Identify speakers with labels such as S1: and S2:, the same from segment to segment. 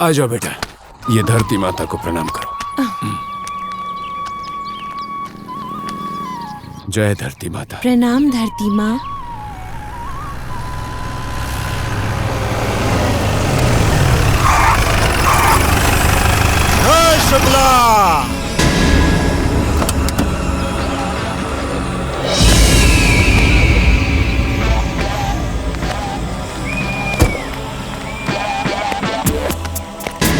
S1: आ जाओ बेटा, ये धरती माता को प्रणाम करो। जय धरती माता।
S2: प्रणाम धरती माँ।
S3: जय शुक्ला।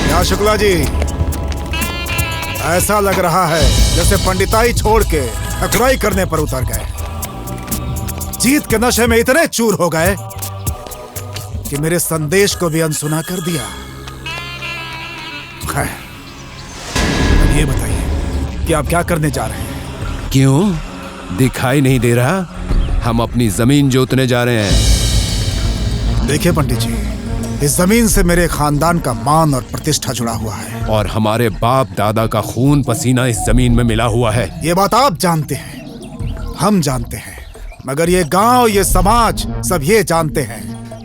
S3: क्या शुक्ला जी, ऐसा लग रहा है जैसे पंडिताई छोड़ के ठकुराई करने पर उतर गए। जीत के नशे में इतने चूर हो गए कि मेरे संदेश को भी अनसुना कर दिया। खैर, अब ये बताइए कि आप क्या करने जा रहे हैं?
S1: क्यों दिखाई नहीं दे रहा? हम अपनी जमीन जोतने जा रहे हैं।
S3: देखिए पंडित जी, इस जमीन से मेरे खानदान का मान और प्रतिष्ठा जुड़ा हुआ है
S1: और हमारे बाप दादा का खून पसीना इस जमीन में मिला हुआ है।
S3: ये बात आप जानते हैं, हम जानते हैं, मगर ये गांव, ये समाज सब ये जानते हैं,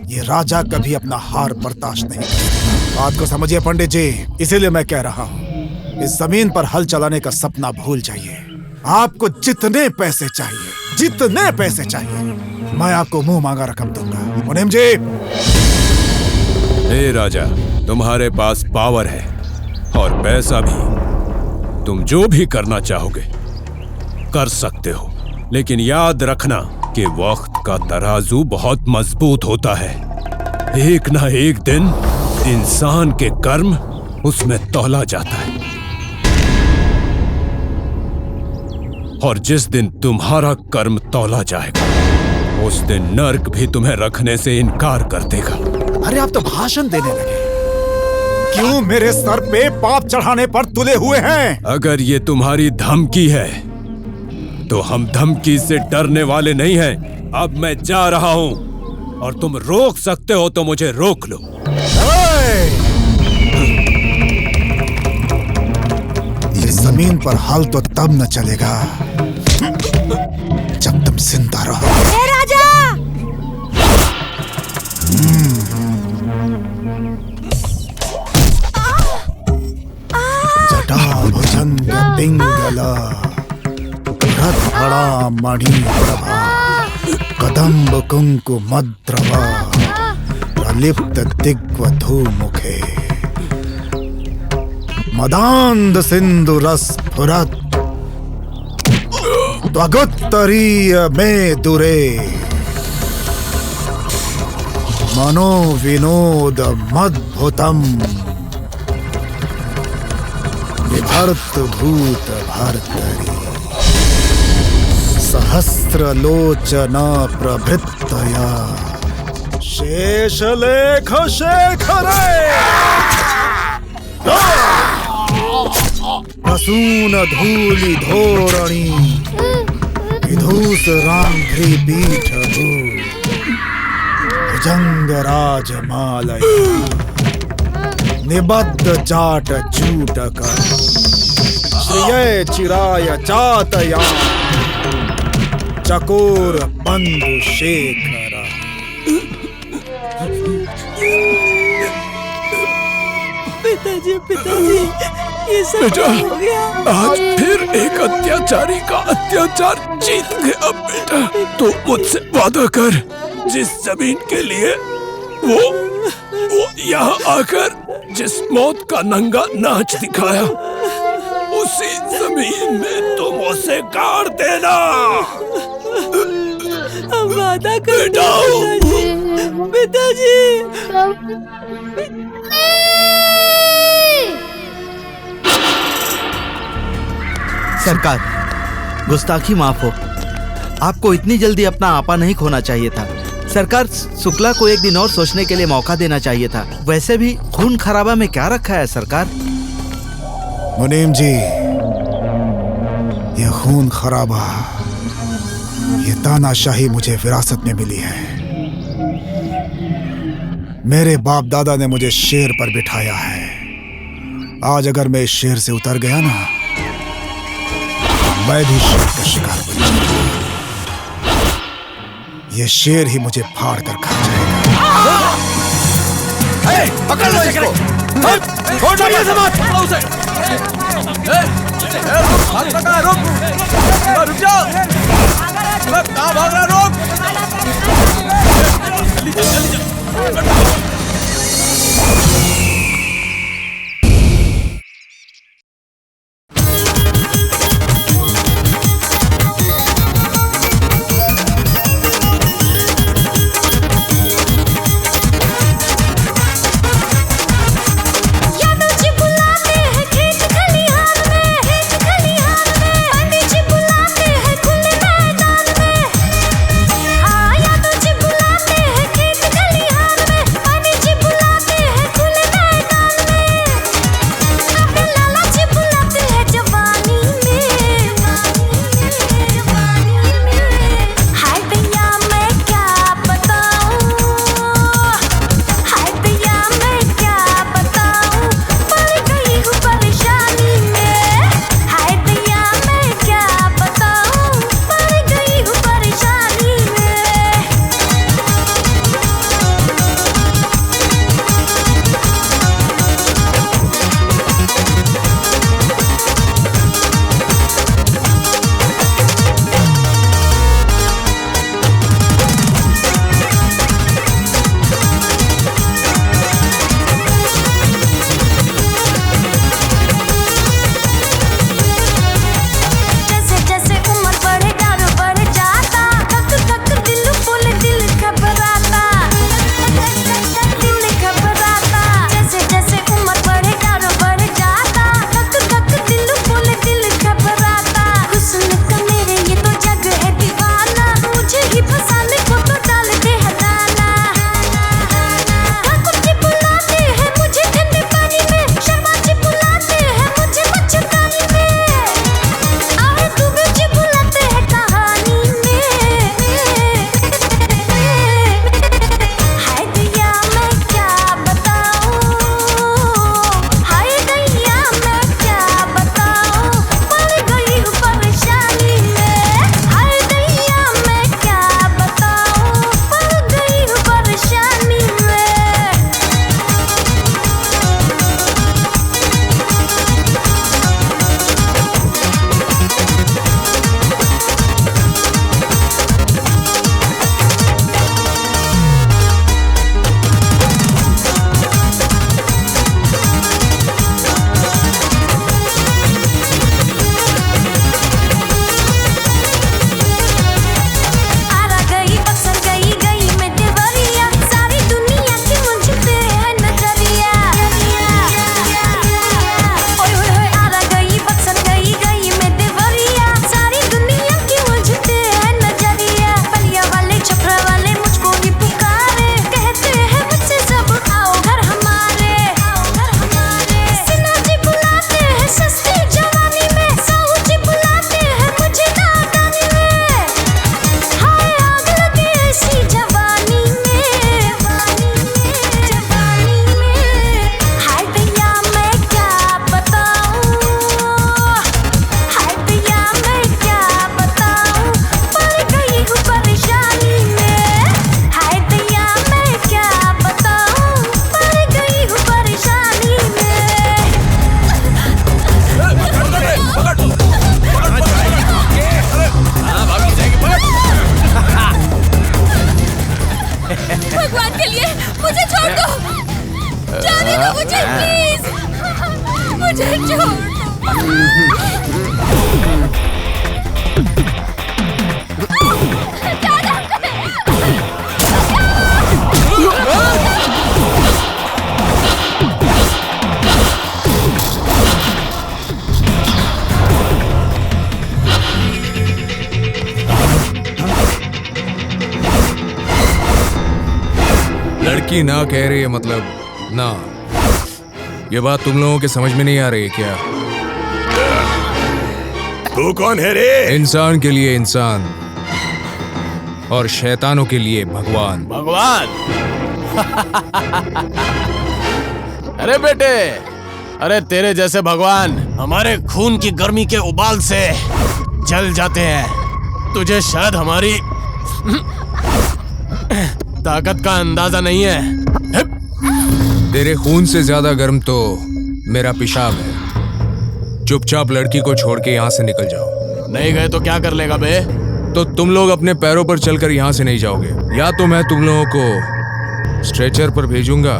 S3: ये राजा कभी अपना हार बर्दाश्त नहीं करता। बात को समझिए पंडित जी, इसीलिए मैं कह रहा हूँ, इस जमीन पर हल चलाने का सपना भूल जाइए। आपको जितने पैसे चाहिए, जितने पैसे चाहिए, मैं आपको मुंह मांगा रकम दूंगा। मुनीम जी।
S1: हे राजा, तुम्हारे पास पावर है और पैसा भी। तुम जो भी करना चाहोगे कर सकते हो, लेकिन याद रखना कि वक्त का तराजू बहुत मजबूत होता है। एक ना एक दिन इंसान के कर्म उसमें तौला जाता है, और जिस दिन तुम्हारा कर्म तौला जाएगा उस दिन नर्क भी तुम्हें रखने से इनकार कर देगा।
S3: अरे आप तो भाषण देने लगे। क्यों मेरे सर पे पाप चढ़ाने पर तुले हुए हैं?
S1: अगर ये तुम्हारी धमकी है तो हम धमकी से डरने वाले नहीं हैं। अब मैं जा रहा हूं और तुम रोक सकते हो तो मुझे रोक लो।
S3: इस जमीन पर हल तो तब न चलेगा जब तुम जिंदा रहो।
S2: हे राजा!
S3: जटाभुजंग पिंगला रत्नड़ा मणि प्रभा कदम्ब कुंकुमद्रवा प्रलिप्त दिग्वधू मुखे मदान्ध सिंधु रस फुरत त्वगुत्तरीय में दुरे मनो विनोद मद्भुतम विभर्त भूत भर्तरी सहस्र लोचना प्रभृतया शेषलेख शेखरे प्रसून धूलि धोरणी विधूस रांघ्रि पीठ भुजंग राजमालय निबद्ध जाट जूटक श्रिय चिराय चातया चकोर बंधु शेखर।
S2: पिताजी, पिताजी, ये सब क्या हो गया?
S1: आज फिर एक अत्याचारी का अत्याचार जीत गया बेटा। तो मुझसे वादा कर, जिस जमीन के लिए वो यहाँ आकर जिस मौत का नंगा नाच दिखाया, उसी जमीन में तुम उसे गाड़ देना।
S2: हम वादा कर पिताजी।
S4: सरकार, गुस्ताखी माफ हो। आपको इतनी जल्दी अपना आपा नहीं खोना चाहिए था। सरकार, शुक्ला को एक दिन और सोचने के लिए मौका देना चाहिए था। वैसे भी खून खराबा में क्या रखा है सरकार?
S3: मुनीम जी, ये खून खराबा, ये तानाशाही मुझे विरासत में मिली है। मेरे बाप दादा ने मुझे शेर पर बिठाया है। आज अगर मैं इस शेर से उतर गया ना, मैं भी शेर का शिकार बन जाऊंगा। ये शेर ही मुझे फाड़ कर खा जाएगा।
S4: पकड़ लो इसको।
S3: छोड़िए इसे मत।
S1: रुक जाओ। कहाँ भाग रहा है? रोक।
S5: लड़की ना कह रही है मतलब ना। ये बात तुम लोगों के समझ में नहीं आ रही है क्या?
S1: तू कौन है रे?
S5: इंसान के लिए इंसान और शैतानों के लिए भगवान।
S6: भगवान? अरे बेटे, अरे तेरे जैसे भगवान हमारे खून की गर्मी के उबाल से जल जाते हैं। तुझे शायद हमारी ताकत का अंदाजा नहीं है।
S5: तेरे खून से ज्यादा गर्म तो मेरा पेशाब है। चुपचाप लड़की को छोड़ के यहाँ से निकल जाओ।
S6: नहीं गए तो क्या कर लेगा बे?
S5: तो तुम लोग अपने पैरों पर चलकर यहाँ से नहीं जाओगे। या तो मैं तुम लोगों को स्ट्रेचर पर भेजूंगा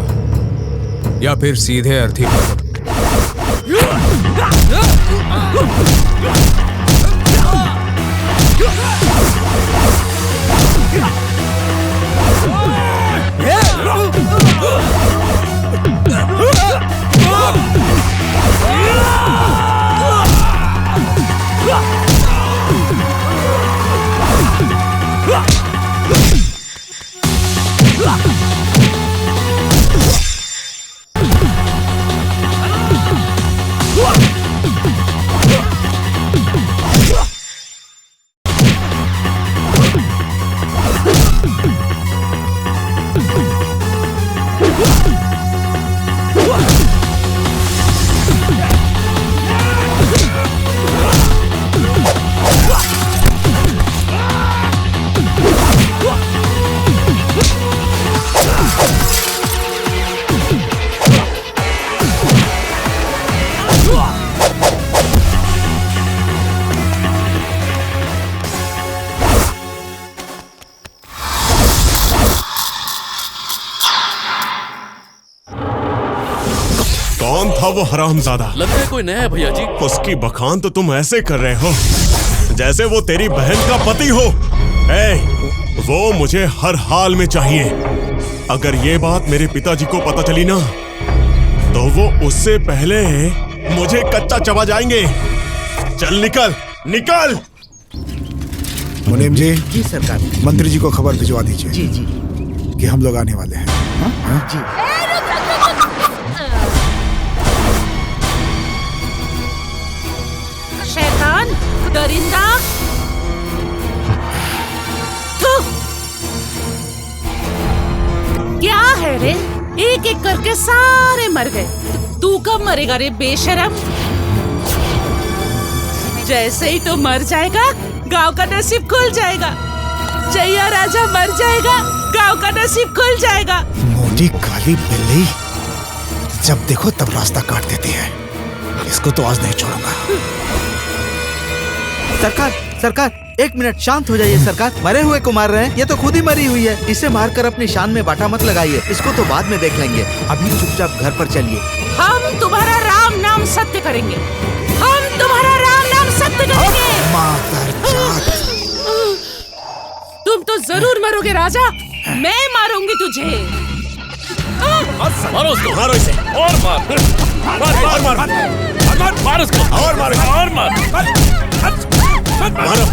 S5: या फिर सीधे अर्थी पर।
S7: कौन था वो हरामजादा?
S8: लगता है कोई नया है भैया जी।
S7: उसकी बखान तो तुम ऐसे कर रहे हो जैसे वो तेरी बहन का पति हो। वो मुझे हर हाल में चाहिए। अगर ये बात मेरे पिताजी को पता चली ना तो वो उससे पहले मुझे कच्चा चबा जाएंगे। चल निकल निकल।
S3: मुनीम जी,
S4: जी सरकार।
S3: मंत्री जी को खबर भिजवा दीजिए
S4: जी जी
S3: कि हम लोग आने वाले हैं। हाँ?
S4: जी।
S2: शैतान, दरिंदा, थू। क्या है रे? एक एक करके सारे मर गए। तू कब मरेगा रे बेशरम? जैसे ही तो मर जाएगा गांव का नसीब खुल जाएगा। जैया राजा मर जाएगा गांव का नसीब खुल जाएगा।
S3: मोटी काली बिल्ली जब देखो तब रास्ता काट देती है। इसको तो आज नहीं छोड़ूंगा।
S4: सरकार सरकार, एक मिनट शांत हो जाइए सरकार। मरे हुए को मार रहे हैं, ये तो खुद ही मरी हुई है। इसे मारकर अपनी शान में बाटा मत लगाइए। इसको तो बाद में देख लेंगे। अभी चुपचाप घर पर चलिए।
S2: हम तुम्हारा राम नाम सत्य करेंगे। हम तुम्हारा राम नाम सत्य करेंगे।
S3: मादरजात।
S2: तुम तो जरूर मरोगे राजा। मैं मारूंगी तुझे।
S8: मारो उसको।
S7: मारो इसे।
S8: और मार।
S7: और मारो।
S8: मार उसको।
S7: और मारो।
S8: और मार।
S7: मारो।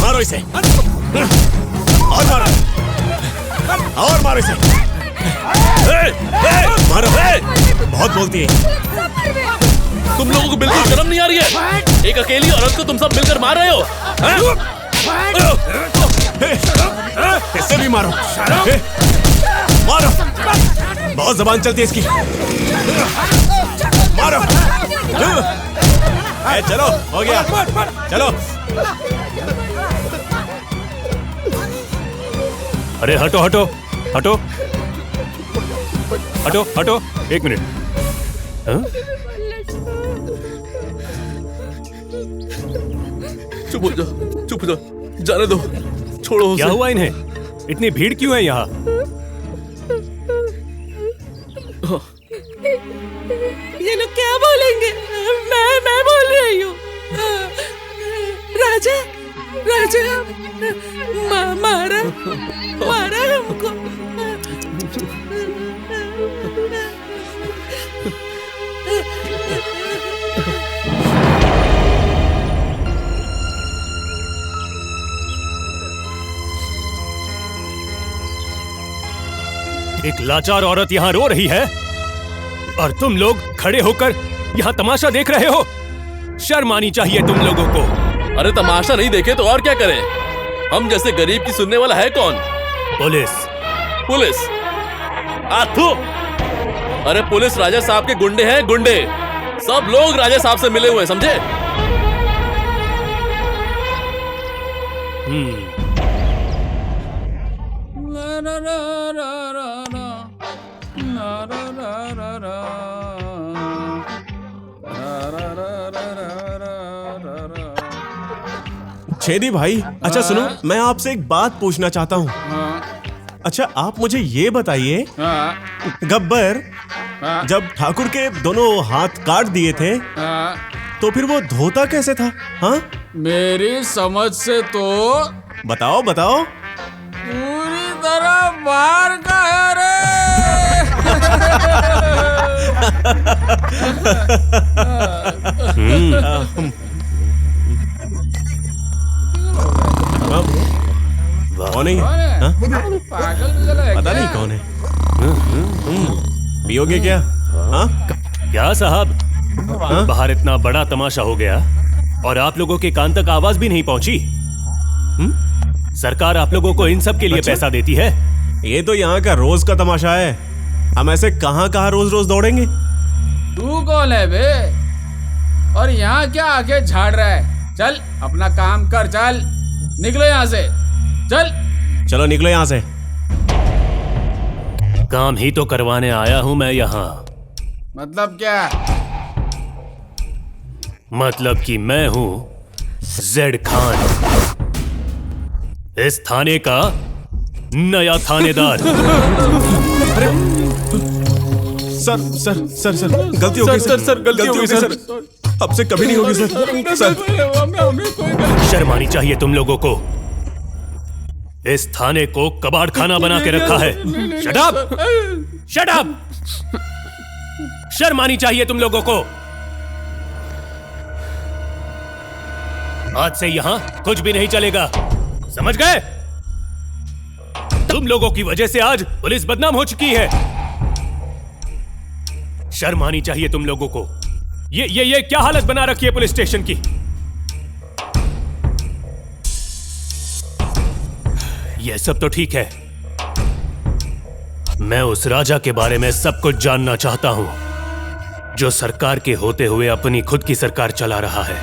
S7: मारो इसे। और मारो। और मारो इसे। मारो। बहुत बोलती है।
S8: तुम लोगों को बिल्कुल शर्म नहीं आ रही है? एक अकेली औरत को तुम सब मिलकर मार रहे हो?
S7: इससे भी मारो। मारो। बहुत जबान चलती है इसकी। मारो। चलो हो गया। चलो।
S9: अरे हटो हटो हटो हटो हटो। एक मिनट।
S8: चुप हो जा, चुप हो जा, जाने दो, छोड़ो उसे।
S9: क्या हुआ इन्हें? इतनी भीड़ क्यों है यहाँ?
S2: ये लोग क्या बोलेंगे? मैं बोल रही हूँ। राजा राजा मारा हमको।
S9: एक लाचार औरत यहाँ रो रही है और तुम लोग खड़े होकर यहाँ तमाशा देख रहे हो। शर्म आनी चाहिए तुम लोगों को।
S8: अरे तमाशा नहीं देखे तो और क्या करें? हम जैसे गरीब की सुनने वाला है कौन?
S9: पुलिस।
S8: पुलिस? आथू। अरे पुलिस राजा साहब के गुंडे हैं, गुंडे। सब लोग राजा साहब से मिले हुए हैं, समझे?
S7: छेदी भाई, अच्छा सुनो, मैं आपसे एक बात पूछना चाहता हूँ। अच्छा आप मुझे ये बताइए, गब्बर जब ठाकुर के दोनों हाथ काट दिए थे तो फिर वो धोता कैसे था? हाँ
S10: मेरी समझ से तो
S7: बताओ बताओ।
S10: पूरी तरह बाहर का है रे।
S7: कौन है? हाँ? पता नहीं कौन है। पियोगे क्या? हाँ?
S9: क्या साहब, बाहर इतना बड़ा तमाशा हो गया और आप लोगों के कान तक आवाज भी नहीं पहुंची। सरकार आप लोगों को इन सब के लिए
S7: अच्छा?
S9: पैसा देती है।
S7: ये तो यहाँ का रोज का तमाशा है। हम ऐसे कहाँ रोज रोज दौड़ेंगे।
S10: तू कौन है बे? और यहाँ क्या आके झाड़ रहा है? चल अपना काम कर, चल निकलो यहाँ से, चल।
S7: चलो निकलो यहाँ से।
S9: काम ही तो करवाने आया हूं मैं यहाँ।
S10: मतलब क्या?
S9: मतलब कि मैं हूं जेड खान, इस थाने का नया थानेदार।
S7: सर गलती हो गई सर, गलती हो गई सर। अब से कभी नहीं होगी सर।
S9: शर्म आनी चाहिए तुम लोगों को। इस थाने को कबाड़ खाना बना के रखा है। Shut up! Shut up! शर्म आनी चाहिए तुम लोगों को। आज से यहां कुछ भी नहीं चलेगा, समझ गए? तुम लोगों की वजह से आज पुलिस बदनाम हो चुकी है। शर्म आनी चाहिए तुम लोगों को। ये क्या हालत बना रखी है पुलिस स्टेशन की। यह सब तो ठीक है, मैं उस राजा के बारे में सब कुछ जानना चाहता हूं जो सरकार के होते हुए अपनी खुद की सरकार चला रहा है।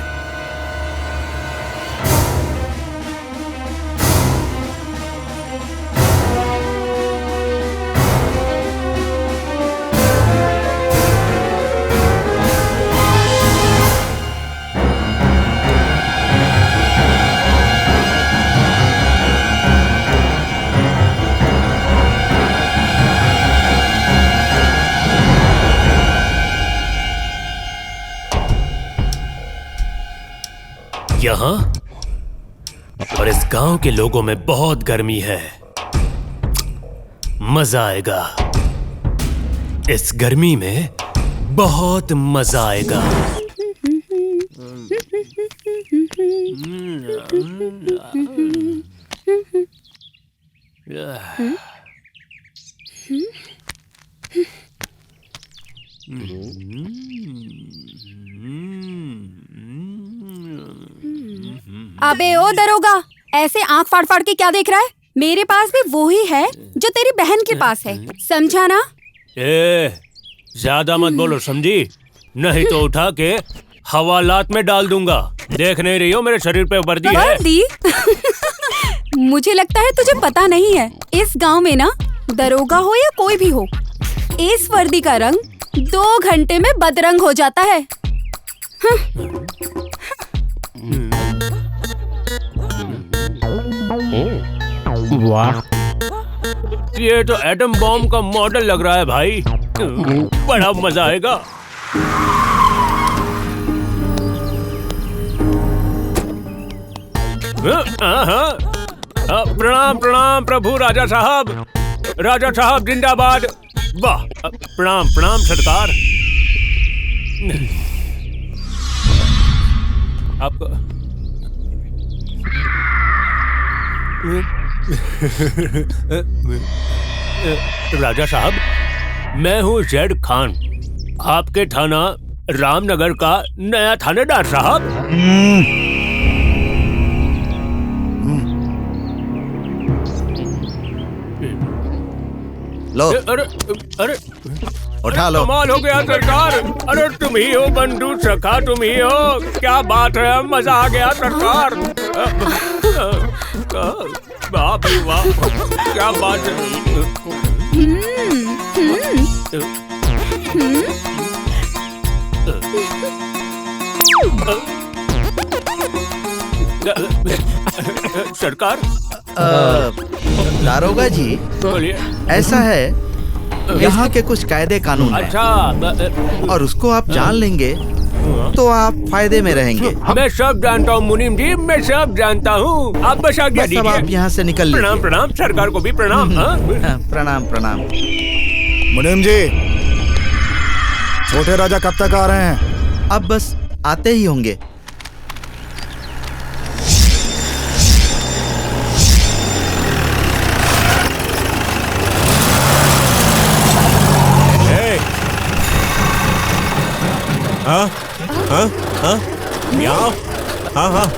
S9: यहां और इस गांव के लोगों में बहुत गर्मी है। मजा आएगा, इस गर्मी में बहुत मजा आएगा।
S11: अबे ओ दरोगा, ऐसे आंख फाड़ फाड़ के क्या देख रहा है? मेरे पास भी वो ही है जो तेरी बहन के पास है, समझा ना?
S9: ज्यादा मत बोलो समझी, नहीं तो उठा के हवालात में डाल दूंगा। देख नहीं रही हो मेरे शरीर पे वर्दी है?
S11: वर्दी? मुझे लगता है तुझे पता नहीं है, इस गांव में ना दरोगा हो या कोई भी हो, इस वर्दी का रंग 2 घंटे में बदरंग हो जाता है।
S9: वाह, ये तो एटम बॉम्ब का मॉडल लग रहा है भाई। बड़ा मजा आएगा। प्रणाम प्रणाम प्रभु राजा साहब, राजा साहब जिंदाबाद। वाह, प्रणाम प्रणाम सरकार। आपको राजा साहब, मैं हूँ जेड खान, आपके थाना रामनगर का नया थानेदार साहब।
S4: लो
S6: अरे अरे
S4: उठा लो।
S6: कमाल हो गया सरकार। अरे तुम ही हो बंदूक सखा, तुम ही हो। क्या बात है, मजा आ गया सरकार। वाह भाई वाह, क्या बात है। सरकार
S4: दारोगा जी,
S6: बोलिए।
S4: ऐसा है, यहाँ के कुछ कायदे कानून हैं।
S6: अच्छा,
S4: और उसको आप जान लेंगे तो आप फायदे में रहेंगे।
S6: मैं सब जानता हूँ मुनीम जी, मैं सब जानता हूँ। आप बस आज्ञा
S4: बस अब आप
S6: दीजिए।
S4: यहाँ से निकल लीजिए।
S6: प्रणाम प्रणाम, सरकार को भी प्रणाम।
S4: प्रणाम प्रणाम।
S3: मुनीम जी, छोटे राजा कब तक आ रहे हैं?
S4: अब बस आते ही होंगे।
S7: हाँ हाँ हाँ यहाँ हाँ हाँ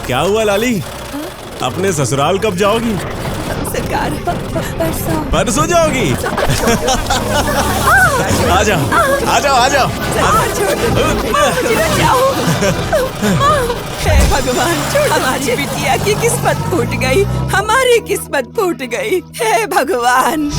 S7: क्या हुआ लाली, अपने ससुराल कब जाओगी?
S12: सरकार,
S7: परसों जाओगी? आ जाओ आ जाओ आ जाओ।
S12: हे भगवान, हमारी बिटिया की किस्मत फूट गई, हमारी किस्मत फूट गई। हे भगवान।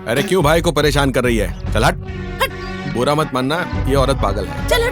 S1: अरे क्यों भाई को परेशान कर रही है? चल हट। बुरा मत मानना, ये औरत पागल है।
S2: चल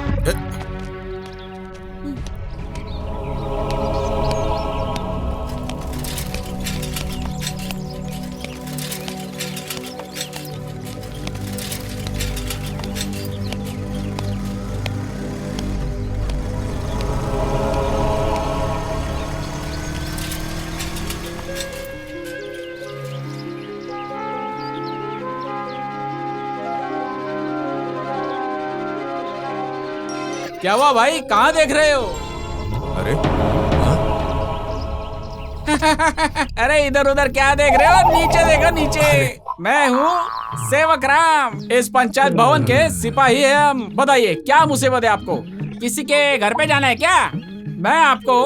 S10: क्या हुआ भाई, कहाँ देख रहे हो?
S5: अरे
S10: अरे इधर उधर क्या देख रहे हो? नीचे देखो नीचे। मैं हूँ सेवक राम, इस पंचायत भवन के सिपाही हैं हम। बताइए क्या मुसीबत है आपको? किसी के घर पे जाना है क्या? मैं आपको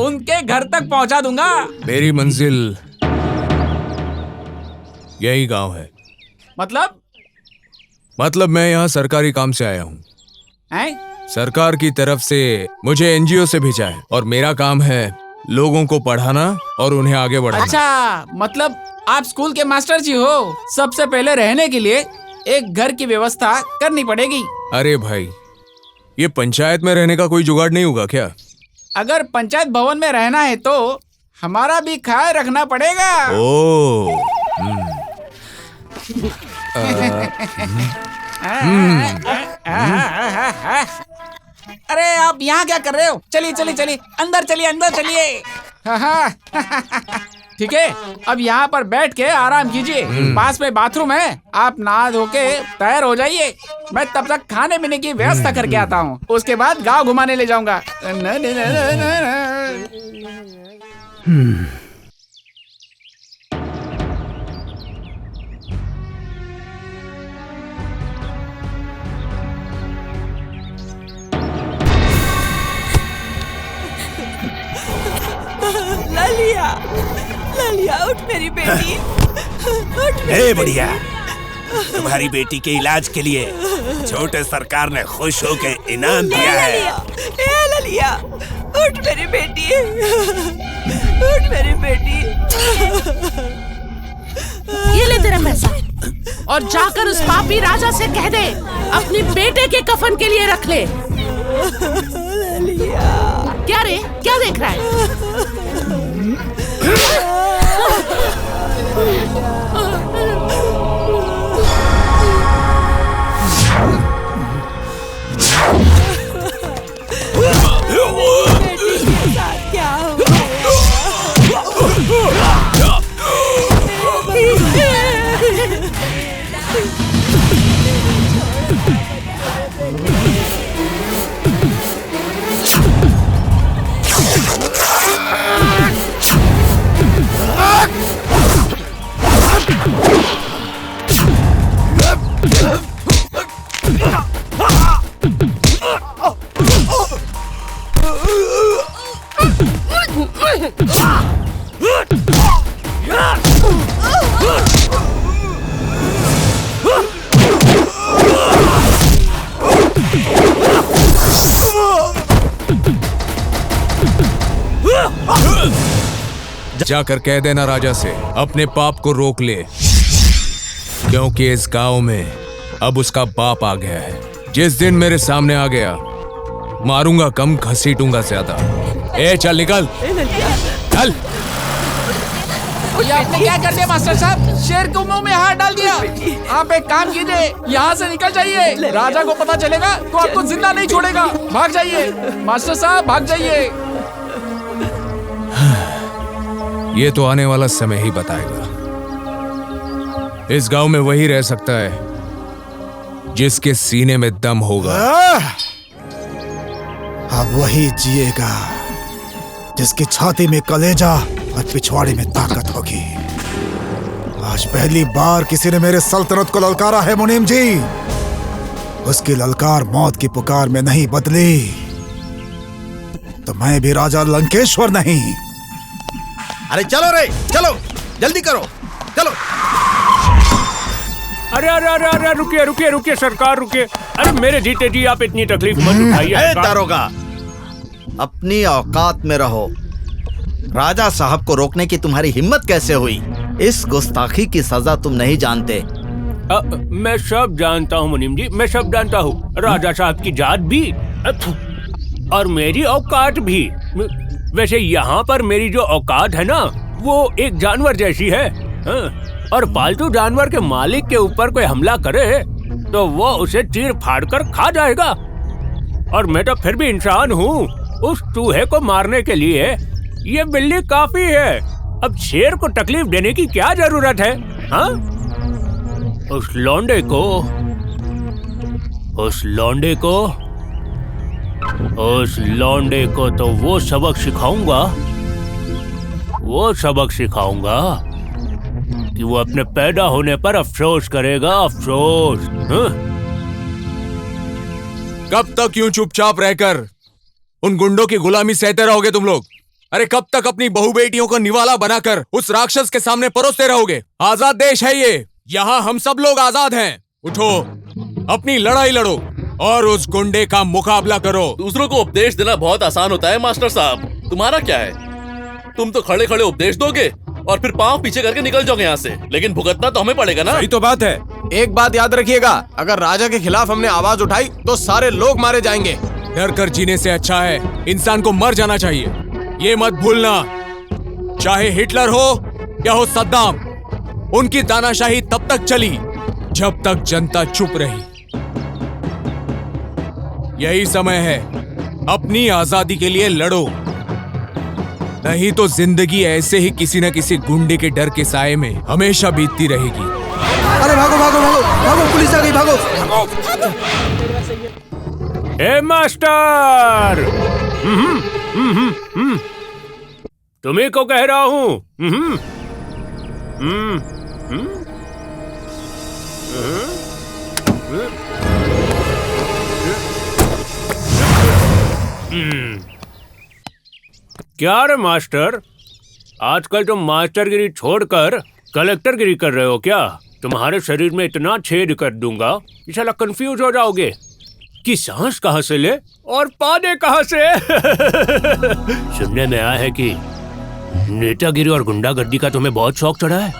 S10: उनके घर तक पहुँचा दूंगा।
S5: मेरी मंजिल यही गांव है। मतलब मैं यहाँ सरकारी काम से आया हूँ। सरकार की तरफ से मुझे एनजीओ से भेजा है और मेरा काम है लोगों को पढ़ाना और उन्हें आगे बढ़ाना।
S10: अच्छा, मतलब आप स्कूल के मास्टर जी हो। सबसे पहले रहने के लिए एक घर की व्यवस्था करनी पड़ेगी।
S5: अरे भाई, ये पंचायत में रहने का कोई जुगाड़ नहीं होगा क्या?
S10: अगर पंचायत भवन में रहना है तो हमारा भी ख्याल रखना पड़ेगा।
S5: ओह,
S10: अरे आप यहाँ क्या कर रहे हो? चलिए चलिए चलिए, अंदर चलिए अंदर चलिए। ठीक है, अब यहाँ पर बैठ के आराम कीजिए। पास में बाथरूम है, आप नहा धो के तैयार हो जाइए। मैं तब तक खाने पीने की व्यवस्था करके आता हूँ, उसके बाद गांव घुमाने ले जाऊंगा।
S12: ललिया, ललिया उठ मेरी बेटी, उठ मेरी
S13: ए बढ़िया, तुम्हारी बेटी के इलाज के लिए छोटे सरकार ने खुश होकर इनाम दिया है।
S12: ए ललिया, उठ मेरी बेटी, उठ मेरी बेटी।
S2: ये ले तेरा पैसा और जाकर उस पापी राजा से कह दे अपनी बेटे के कफन के लिए रख ले।
S12: ललिया,
S2: क्या रे, क्या देख रहा है?
S12: क्या
S5: जाकर कह देना राजा से अपने पाप को रोक ले, क्योंकि इस गांव में अब उसका बाप आ गया है। जिस दिन मेरे सामने आ गया, मारूंगा कम, घसीटूंगा ज्यादा। ए चल निकल, चल।
S10: ये आपने क्या कर दिया मास्टर साहब? शेर के मुंह में हाथ डाल दिया। आप एक काम कीजिए, यहाँ से निकल जाइए। राजा को पता चलेगा तो आपको जिंदा नहीं छोड़ेगा। भाग जाइए मास्टर साहब, भाग जाइए।
S5: ये तो आने वाला समय ही बताएगा। इस गांव में वही रह सकता है जिसके सीने में दम होगा।
S3: अब वही जिएगा जिसकी छाती में कलेजा और पिछवाड़े में ताकत होगी। आज पहली बार किसी ने मेरे सल्तनत को ललकारा है मुनीम जी। उसकी ललकार मौत की पुकार में नहीं बदली, तो मैं भी राजा लंकेश्वर नहीं।
S4: अरे चलो रे, चलो जल्दी करो, चलो।
S9: अरे अरे अरे अरे रुकिए रुकिए रुकिए सरकार, रुकिए। अरे मेरे जीते जी आप इतनी तकलीफ मत उठाइए।
S4: दारोगा, अपनी औकात में रहो। राजा साहब को रोकने की तुम्हारी हिम्मत कैसे हुई? इस गुस्ताखी की सजा तुम नहीं जानते।
S9: मैं सब जानता हूँ मुनीम जी, मैं सब जानता हूँ। राजा साहब की जात भी और मेरी औकात भी। वैसे यहाँ पर मेरी जो औकात है ना, वो एक जानवर जैसी है। और पालतू जानवर के मालिक के ऊपर कोई हमला करे तो वो उसे चीर फाड़ कर खा जाएगा। और मैं तो फिर भी इंसान हूँ। उस चूहे को मारने के लिए ये बिल्ली काफी है। अब शेर को तकलीफ देने की क्या जरूरत है? हाँ? उस लौंडे को तो वो सबक सिखाऊंगा कि वो अपने पैदा होने पर अफसोस करेगा, अफसोस। हाँ?
S5: कब तक यूं चुपचाप रहकर उन गुंडों की गुलामी सहते रहोगे तुम लोग? अरे कब तक अपनी बहू बेटियों को निवाला बनाकर उस राक्षस के सामने परोसते रहोगे? आजाद देश है ये, यहाँ हम सब लोग आजाद हैं। उठो, अपनी लड़ाई लड़ो और उस गुंडे का मुकाबला करो।
S8: दूसरों को उपदेश देना बहुत आसान होता है मास्टर साहब, तुम्हारा क्या है? तुम तो खड़े खड़े उपदेश दोगे और फिर पांव पीछे करके निकल जाओगे यहाँ से, लेकिन भुगतना तो हमें पड़ेगा ना।
S6: सही तो बात है। एक बात याद रखिएगा, अगर राजा के खिलाफ हमने आवाज उठाई तो सारे लोग मारे जाएंगे।
S5: डर कर जीने से अच्छा है इंसान को मर जाना चाहिए। ये मत भूलना, चाहे हिटलर हो या हो सद्दाम, उनकी तानाशाही तब तक चली जब तक जनता चुप रही। यही समय है, अपनी आजादी के लिए लड़ो, नहीं तो जिंदगी ऐसे ही किसी न किसी गुंडे के डर के साए में हमेशा बीतती रहेगी।
S4: अरे भागो भागो भागो भागो, पुलिस आ गई, भागो।
S9: ए मास्टर, तुम्ही को कह रहा हूँ। क्या रे मास्टर, आजकल तुम मास्टरगिरी छोड़कर कलेक्टरगिरी कर रहे हो क्या? तुम्हारे शरीर में इतना छेद कर दूंगा कि साला कंफ्यूज हो जाओगे कि सांस कहाँ से ले और पाने कहाँ से। सुनने में आया है कि नेतागिरी और गुंडागर्दी का तुम्हें बहुत शौक चढ़ा है।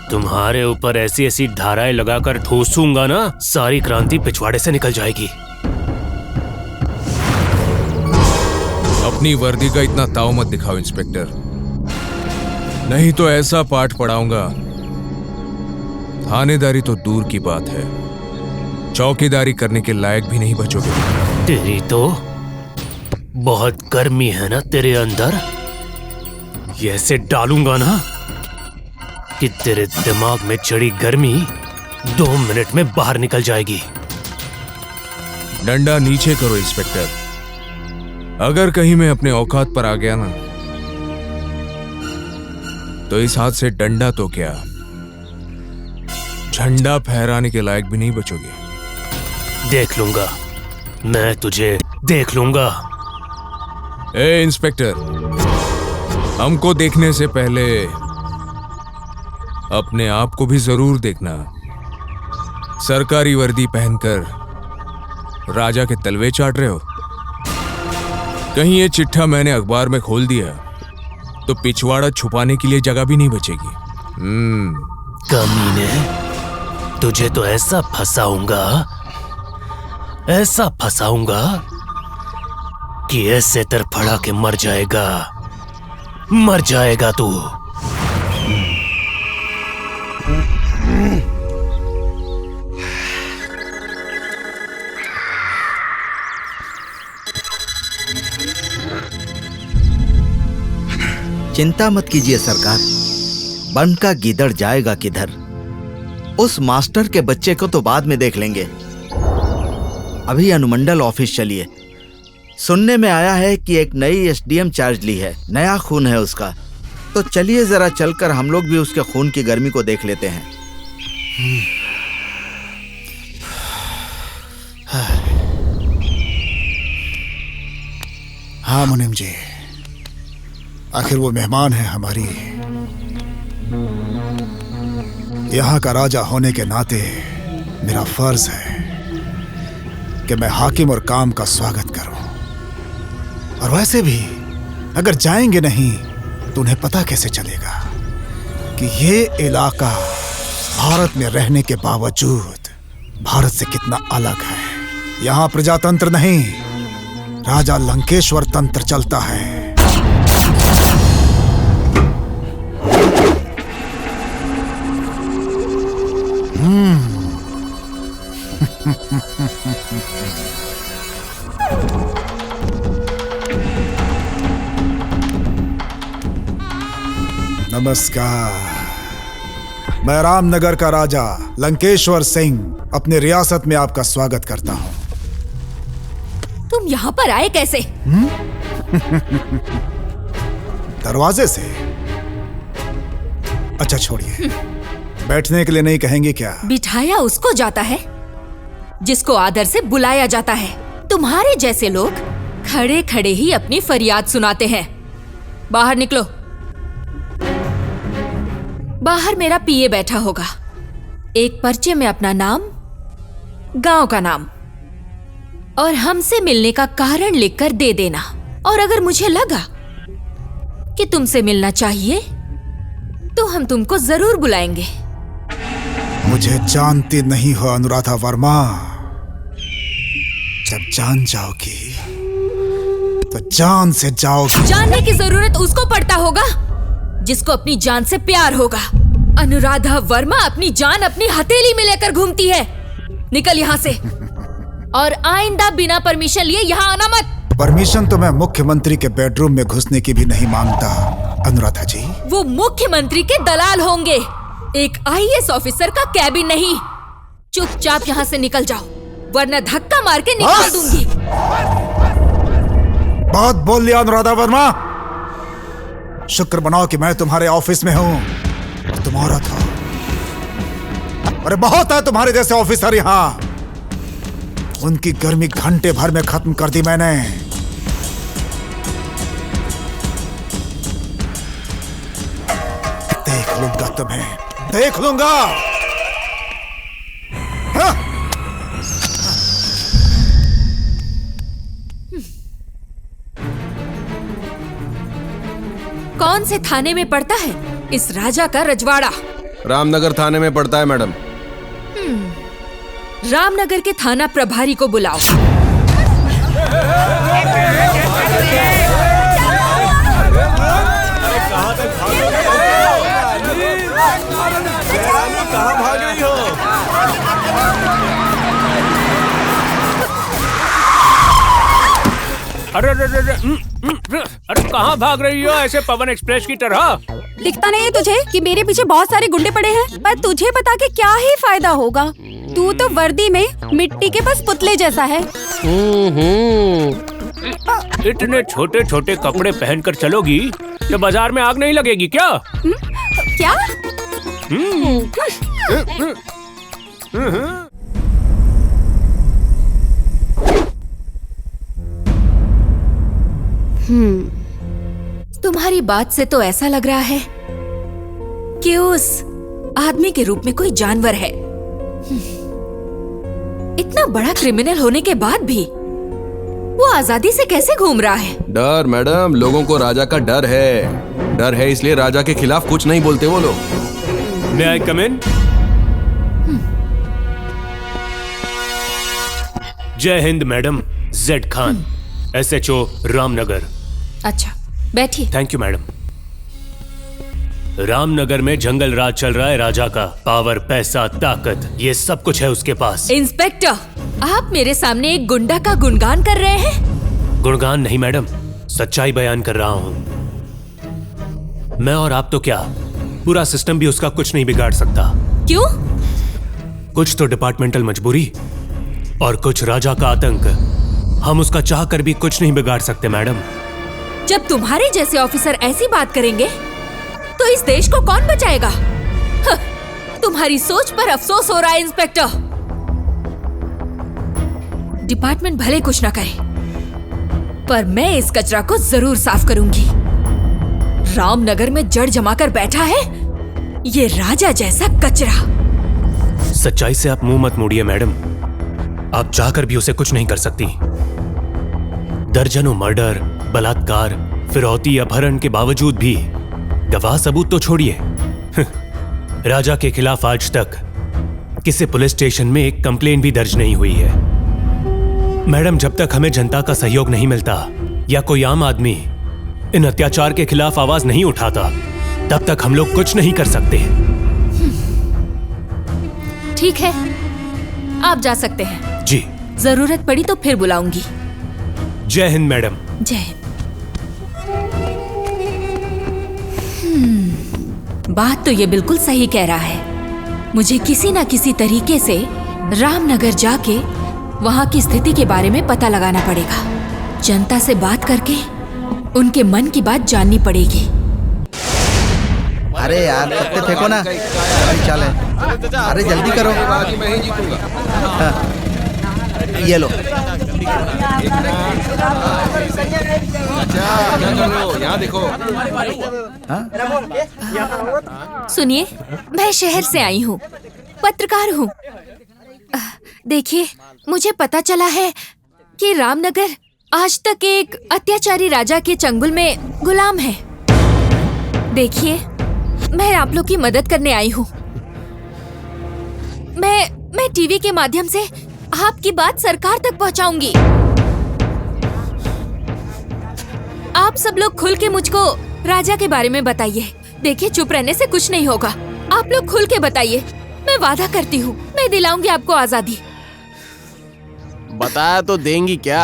S9: तुम्हारे ऊपर ऐसी ऐसी धाराएं लगाकर ठूसूंगा ना, सारी क्रांति पिछवाड़े से निकल जाएगी।
S5: अपनी वर्दी का इतना ताव मत दिखाओ इंस्पेक्टर, नहीं तो ऐसा पाठ पढ़ाऊंगा, थानेदारी तो दूर की बात है, चौकीदारी करने के लायक भी नहीं बचोगे।
S9: तेरी तो बहुत गर्मी है ना तेरे अंदर, ये ऐसे डालूंगा ना कि तेरे दिमाग में चढ़ी गर्मी 2 मिनट में बाहर निकल जाएगी।
S5: डंडा नीचे करो इंस्पेक्टर, अगर कहीं मैं अपने औकात पर आ गया ना, तो इस हाथ से डंडा तो क्या, झंडा फहराने के लायक भी नहीं बचोगे।
S9: देख लूंगा, मैं तुझे देख लूंगा।
S5: ए इंस्पेक्टर, हमको देखने से पहले अपने आप को भी जरूर देखना। सरकारी वर्दी पहनकर राजा के तलवे चाट रहे हो? कहीं ये चिट्ठा मैंने अखबार में खोल दिया तो पिछवाड़ा छुपाने के लिए जगह भी नहीं बचेगी।
S6: कमीने, तुझे तो ऐसा फंसाऊंगा कि ऐसे तरफड़ा के मर जाएगा तू।
S4: चिंता मत कीजिए सरकार, बन का गीदड़ जाएगा किधर। उस मास्टर के बच्चे को तो बाद में देख लेंगे। अभी अनुमंडल ऑफिस चलिए। सुनने में आया है कि एक नई एसडीएम चार्ज ली है, नया खून है उसका। तो चलिए जरा चलकर हम लोग भी उसके खून की गर्मी को देख लेते हैं।
S3: हाँ मुनीम जी, आखिर वो मेहमान है हमारी। यहाँ का राजा होने के नाते मेरा फर्ज है कि मैं हाकिम और काम का स्वागत करूं। और वैसे भी अगर जाएंगे नहीं तो उन्हें पता कैसे चलेगा कि ये इलाका भारत में रहने के बावजूद भारत से कितना अलग है। यहाँ प्रजातंत्र नहीं, राजा लंकेश्वर तंत्र चलता है। नमस्कार, मैं रामनगर का राजा लंकेश्वर सिंह अपने रियासत में आपका स्वागत करता हूं।
S11: तुम यहाँ पर आए कैसे?
S3: दरवाजे से। अच्छा छोड़िए, बैठने के लिए नहीं कहेंगे क्या?
S11: बिठाया उसको जाता है जिसको आदर से बुलाया जाता है। तुम्हारे जैसे लोग खड़े खड़े ही अपनी फरियाद सुनाते हैं। बाहर निकलो। बाहर मेरा पीए बैठा होगा। एक पर्चे में अपना नाम, गांव का नाम और हमसे मिलने का कारण लिखकर दे देना। और अगर मुझे लगा कि तुमसे मिलना चाहिए तो हम तुमको जरूर बुलाएंगे।
S3: मुझे जानती नहीं हो अनुराधा वर्मा। जब जान जाओगी तो जान से जाओगी।
S11: जानने की जरूरत उसको पड़ता होगा जिसको अपनी जान से प्यार होगा। अनुराधा वर्मा अपनी जान अपनी हथेली में लेकर घूमती है। निकल यहाँ से और आइंदा बिना परमिशन लिए यहाँ आना मत।
S3: परमिशन तो मैं मुख्यमंत्री के बेडरूम में घुसने की भी नहीं मांगता अनुराधा जी।
S11: वो मुख्यमंत्री के दलाल होंगे, एक आईएएस ऑफिसर का कैबिन नहीं। चुपचाप यहाँ से निकल जाओ वरना धक्का मार के निकाल दूंगी।
S3: बहुत बोल लिया अनुराधा वर्मा। शुक्र मनाओ कि मैं तुम्हारे ऑफिस में हूं, तुम्हारा था। अरे बहुत है तुम्हारे जैसे ऑफिसर यहाँ। उनकी गर्मी घंटे भर में खत्म कर दी मैंने। देख लूंगा तुम्हें, देख लूंगा। हाँ?
S11: कौन से थाने में पड़ता है इस राजा का रजवाड़ा?
S14: रामनगर थाने में पड़ता है मैडम।
S11: रामनगर के थाना प्रभारी को बुलाओ।
S14: कहाँ भाग रही हो?
S9: अरे कहाँ भाग रही हो ऐसे पवन एक्सप्रेस की तरह?
S11: दिखता नहीं है तुझे कि मेरे पीछे बहुत सारे गुंडे पड़े हैं? पर तुझे बता के क्या ही फायदा होगा? तू तो वर्दी में मिट्टी के बस पुतले जैसा है।
S9: इतने छोटे छोटे कपड़े पहनकर चलोगी तो बाजार में आग नहीं लगेगी क्या?
S11: क्या? तुम्हारी बात से तो ऐसा लग रहा है कि उस आदमी के रूप में कोई जानवर है। इतना बड़ा क्रिमिनल होने के बाद भी वो आजादी से कैसे घूम रहा है?
S14: डर मैडम, लोगों को राजा का डर है इसलिए राजा के खिलाफ कुछ नहीं बोलते वो लोग।
S9: May I come in? जय Hind madam. Z Khan, SHO Ramnagar.
S11: अच्छा, बैठिए।
S9: Thank you madam. रामनगर में जंगल राज चल रहा है राजा का। पावर, पैसा, ताकत, ये सब कुछ है उसके पास।
S11: इंस्पेक्टर, आप मेरे सामने एक गुंडा का गुणगान कर रहे हैं?
S9: गुणगान नहीं मैडम, सच्चाई बयान कर रहा हूँ। मैं और आप तो क्या, पूरा सिस्टम भी उसका कुछ नहीं बिगाड़ सकता।
S11: क्यों?
S9: कुछ तो डिपार्टमेंटल मजबूरी और कुछ राजा का आतंक। हम उसका चाह कर भी कुछ नहीं बिगाड़ सकते मैडम।
S11: जब तुम्हारे जैसे ऑफिसर ऐसी बात करेंगे तो इस देश को कौन बचाएगा? तुम्हारी सोच पर अफसोस हो रहा है इंस्पेक्टर। डिपार्टमेंट भले कुछ ना करे, पर मैं इस कचरा को जरूर साफ करूंगी। रामनगर में जड़ जमाकर बैठा है ये राजा जैसा कचरा।
S9: सच्चाई से आप मुंह मत मोड़िए मैडम। आप चाहकर भी उसे कुछ नहीं कर सकती। दर्जनों मर्डर, बलात्कार, फिरौती, अपहरण के बावजूद भी गवाह सबूत तो छोड़िए, राजा के खिलाफ आज तक किसी पुलिस स्टेशन में एक कंप्लेन भी दर्ज नहीं हुई है। मैडम, जब तक हमें जनता का सहयोग नहीं मिलता या कोई आम आदमी इन अत्याचार के खिलाफ आवाज नहीं उठाता, तब तक हम लोग कुछ नहीं कर सकते।
S11: ठीक है, आप जा सकते हैं।
S9: जी।
S11: जरूरत पड़ी तो फिर बुलाऊंगी।
S9: जय हिंद मैडम।
S11: जय हिंद। बात तो ये बिल्कुल सही कह रहा है। मुझे किसी ना किसी तरीके से रामनगर जाके वहाँ की स्थिति के बारे में पता लगाना पड़ेगा। जनता से बात करके उनके मन की बात जाननी पड़ेगी।
S4: अरे यार, पत्ते फेंको ना। अरे चल है। अरे जल्दी करो।
S14: मैं ही जीतूंगा।
S4: ये लो।
S14: यहाँ देखो।
S11: सुनिए, मैं शहर से आई हूँ, पत्रकार हूँ। देखिए, मुझे पता चला है कि रामनगर आज तक एक अत्याचारी राजा के चंगुल में गुलाम है। देखिए, मैं आप लोग की मदद करने आई हूँ। मैं टीवी के माध्यम से आपकी बात सरकार तक पहुँचाऊंगी। आप सब लोग खुल के मुझको राजा के बारे में बताइए। देखिए, चुप रहने से कुछ नहीं होगा। आप लोग खुल के बताइए। मैं वादा करती हूँ, मैं दिलाऊंगी आपको आजादी।
S6: बताया तो देंगी क्या?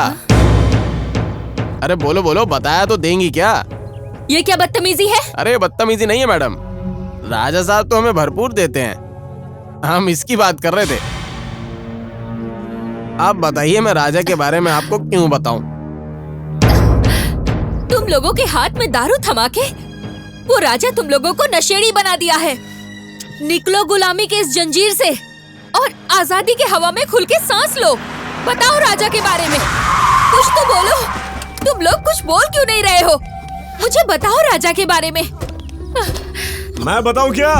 S6: अरे बोलो बोलो, बताया तो देंगी क्या?
S11: ये क्या बदतमीजी है?
S6: अरे बदतमीजी नहीं है मैडम, राजा साहब तो हमें भरपूर देते हैं। हम इसकी बात कर रहे थे। आप बताइए, मैं राजा के बारे में आपको क्यों बताऊं?
S11: तुम लोगों के हाथ में दारू थमा के वो राजा तुम लोगों को नशेड़ी बना दिया है। निकलो गुलामी के इस जंजीर से और आजादी के हवा में खुल के सांस लो। बताओ राजा के बारे में, कुछ तो बोलो। तुम लोग कुछ बोल क्यों नहीं रहे हो? मुझे बताओ राजा के बारे में।
S7: मैं बताऊं क्या?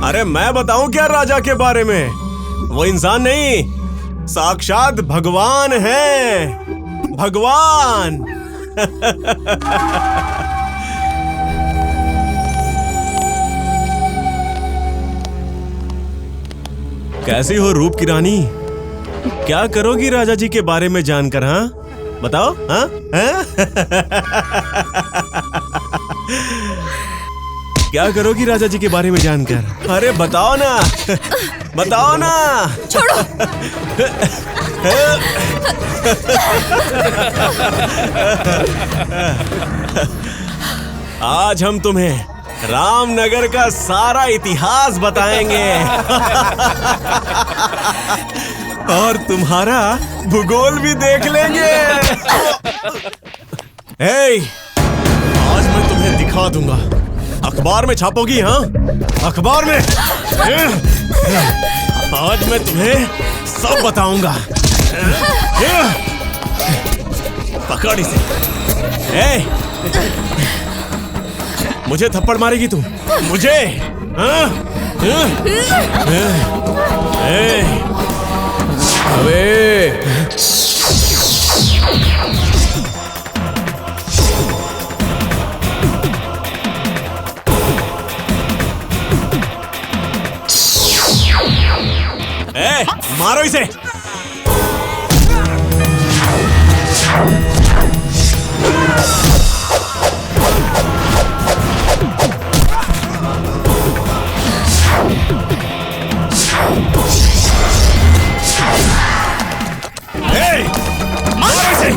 S7: अरे मैं बताऊं क्या राजा के बारे में? वो इंसान नहीं, साक्षात भगवान है। भगवान। कैसी हो रूप की रानी? क्या करोगी राजा जी के बारे में जानकर? हाँ बताओ। हाँ क्या करोगी राजा जी के बारे में जानकर? अरे बताओ ना, बताओ ना।
S11: छोड़ो।
S7: आज हम तुम्हें रामनगर का सारा इतिहास बताएंगे और तुम्हारा भूगोल भी देख लेंगे। आज मैं तुम्हें दिखा दूंगा। अखबार में छापोगी? हाँ, अखबार में। आज मैं तुम्हें सब बताऊंगा। पकड़ इसे। मुझे थप्पड़ मारेगी तू? मुझे?
S1: अबे
S7: मारो इसे। मारो इसे।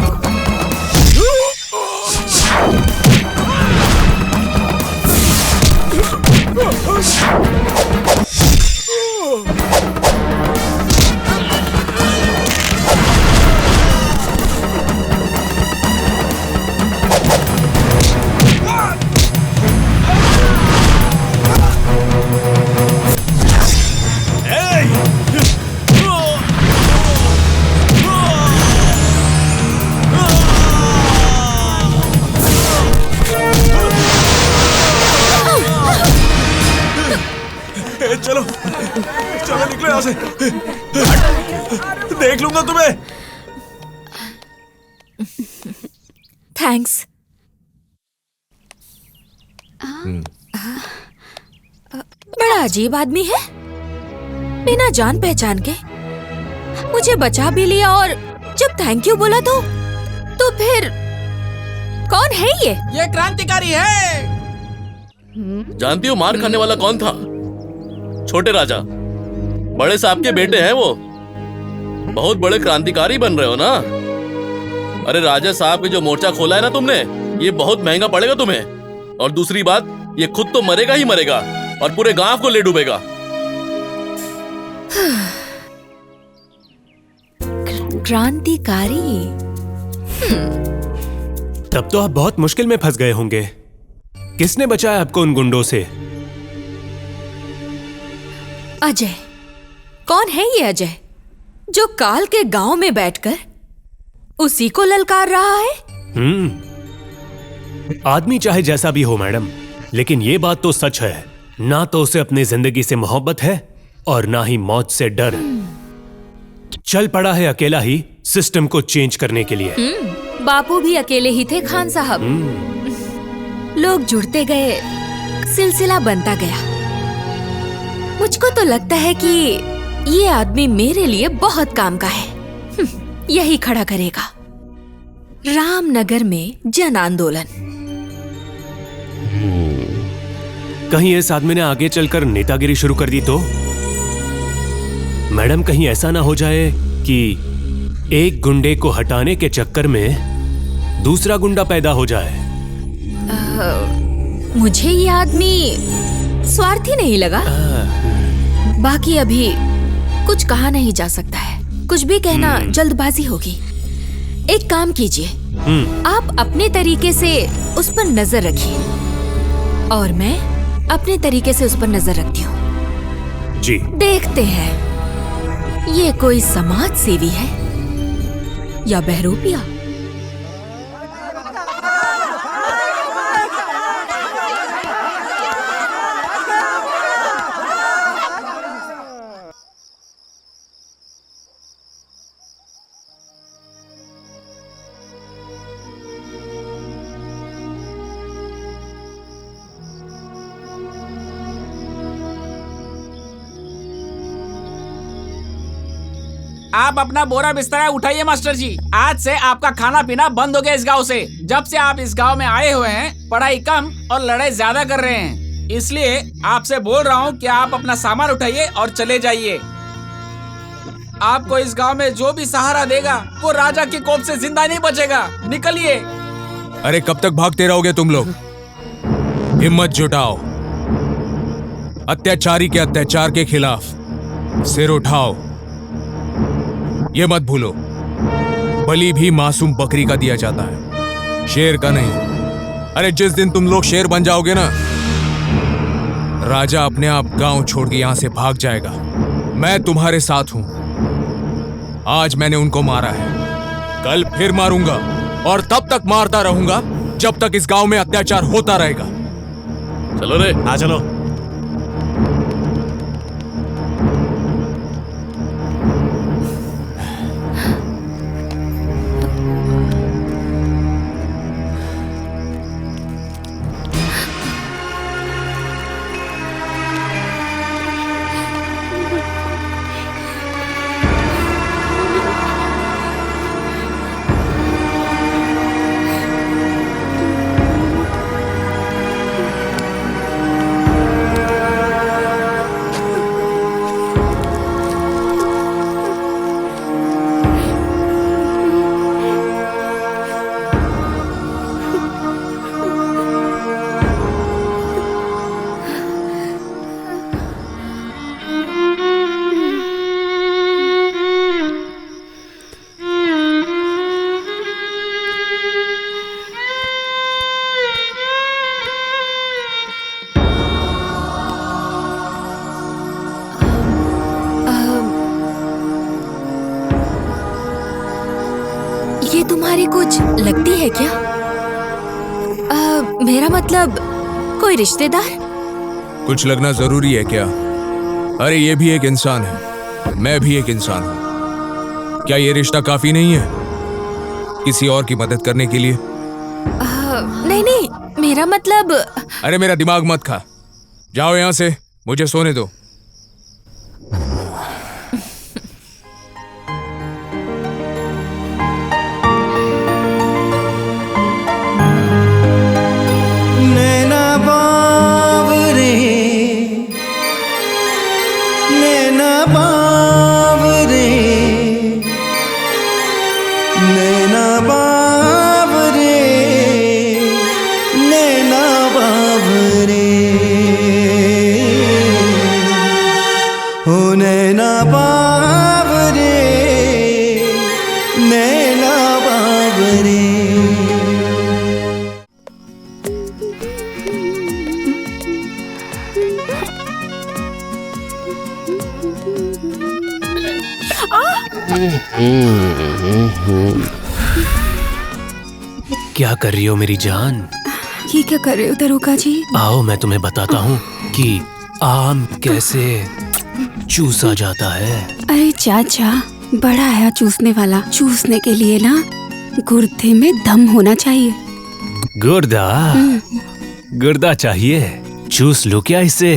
S7: चलो चलो निकलो यहाँ से। देख लूंगा तुम्हें।
S11: थैंक्स। बड़ा अजीब आदमी है, बिना जान पहचान के मुझे बचा भी लिया और जब थैंक यू बोला तो फिर कौन है ये?
S10: ये क्रांतिकारी है।
S8: जानती हो मार खाने वाला कौन था? छोटे राजा, बड़े साहब के बेटे हैं वो। बहुत बड़े क्रांतिकारी बन रहे हो ना। अरे राजा साहब के जो मोर्चा खोला है ना तुमने, ये बहुत महंगा पड़ेगा तुम्हें। और दूसरी बात, ये खुद तो मरेगा ही मरेगा और पूरे गांव को ले डूबेगा।
S11: क्रांतिकारी।
S9: तब तो आप बहुत मुश्किल में फंस गए होंगे। किसने बचाया आपको उन गुंडों से?
S11: अजय। कौन है ये अजय जो काल के गांव में बैठकर उसी को ललकार रहा है?
S9: आदमी चाहे जैसा भी हो मैडम, लेकिन ये बात तो सच है, ना तो उसे अपनी जिंदगी से मोहब्बत है और ना ही मौत से डर। चल पड़ा है अकेला ही सिस्टम को चेंज करने के लिए।
S11: बापू भी अकेले ही थे खान साहब। लोग जुड़ते गए, सिलसिला बनता गया। मुझको तो लगता है कि ये आदमी मेरे लिए बहुत काम का है। यही खड़ा करेगा रामनगर में जन आंदोलन।
S9: कहीं इस आदमी ने आगे चलकर नेतागिरी शुरू कर दी तो? मैडम कहीं ऐसा ना हो जाए कि एक गुंडे को हटाने के चक्कर में दूसरा गुंडा पैदा हो जाए।
S11: मुझे ये आदमी स्वार्थी नहीं लगा। बाकी अभी कुछ कहा नहीं जा सकता है। कुछ भी कहना जल्दबाजी होगी। एक काम कीजिए, आप अपने तरीके से उस पर नजर रखिए और मैं अपने तरीके से उस पर नजर रखती हूँ।
S9: जी।
S11: देखते हैं ये कोई समाज सेवी है या बहरूपिया।
S10: आप अपना बोरा बिस्तरा उठाइए मास्टर जी। आज से आपका खाना पीना बंद हो गया इस गांव से। जब से आप इस गांव में आए हुए हैं, पढ़ाई कम और लड़ाई ज्यादा कर रहे हैं। इसलिए आपसे बोल रहा हूं कि आप अपना सामान उठाइए और चले जाइए। आपको इस गांव में जो भी सहारा देगा वो राजा की कोप से जिंदा नहीं बचेगा। निकलिए।
S5: अरे कब तक भागते रहोगे तुम लोग? हिम्मत जुटाओ, अत्याचारी के अत्याचार के खिलाफ सिर उठाओ। ये मत भूलो, बलि भी मासूम बकरी का दिया जाता है, शेर का नहीं। अरे जिस दिन तुम लोग शेर बन जाओगे ना, राजा अपने आप गांव छोड़ के यहां से भाग जाएगा। मैं तुम्हारे साथ हूं। आज मैंने उनको मारा है, कल फिर मारूंगा और तब तक मारता रहूंगा जब तक इस गांव में अत्याचार होता रहेगा।
S8: चलो रे।
S7: हाँ चलो।
S11: ये तुम्हारी कुछ लगती है क्या? मेरा मतलब कोई रिश्तेदार?
S5: कुछ लगना जरूरी है क्या? अरे ये भी एक इंसान है, मैं भी एक इंसान हूँ। क्या ये रिश्ता काफी नहीं है किसी और की मदद करने के लिए?
S11: नहीं नहीं, मेरा मतलब।
S5: अरे मेरा दिमाग मत खा, जाओ यहाँ से, मुझे सोने दो।
S15: नैना बावरे, नैना बावरे, नैना बावरे, नैना बावरे, ओ नैना बावरे, नैना बावरे।
S9: क्या कर रही हो मेरी जान?
S16: ये क्या कर रहे हो दरोगा जी?
S9: आओ मैं तुम्हें बताता हूँ कि आम कैसे चूसा जाता है।
S16: अरे चाचा, बड़ा है चूसने वाला। चूसने के लिए ना गुर्दे में दम होना चाहिए।
S9: गुर्दा? गुर्दा चाहिए? चूस लो क्या इसे?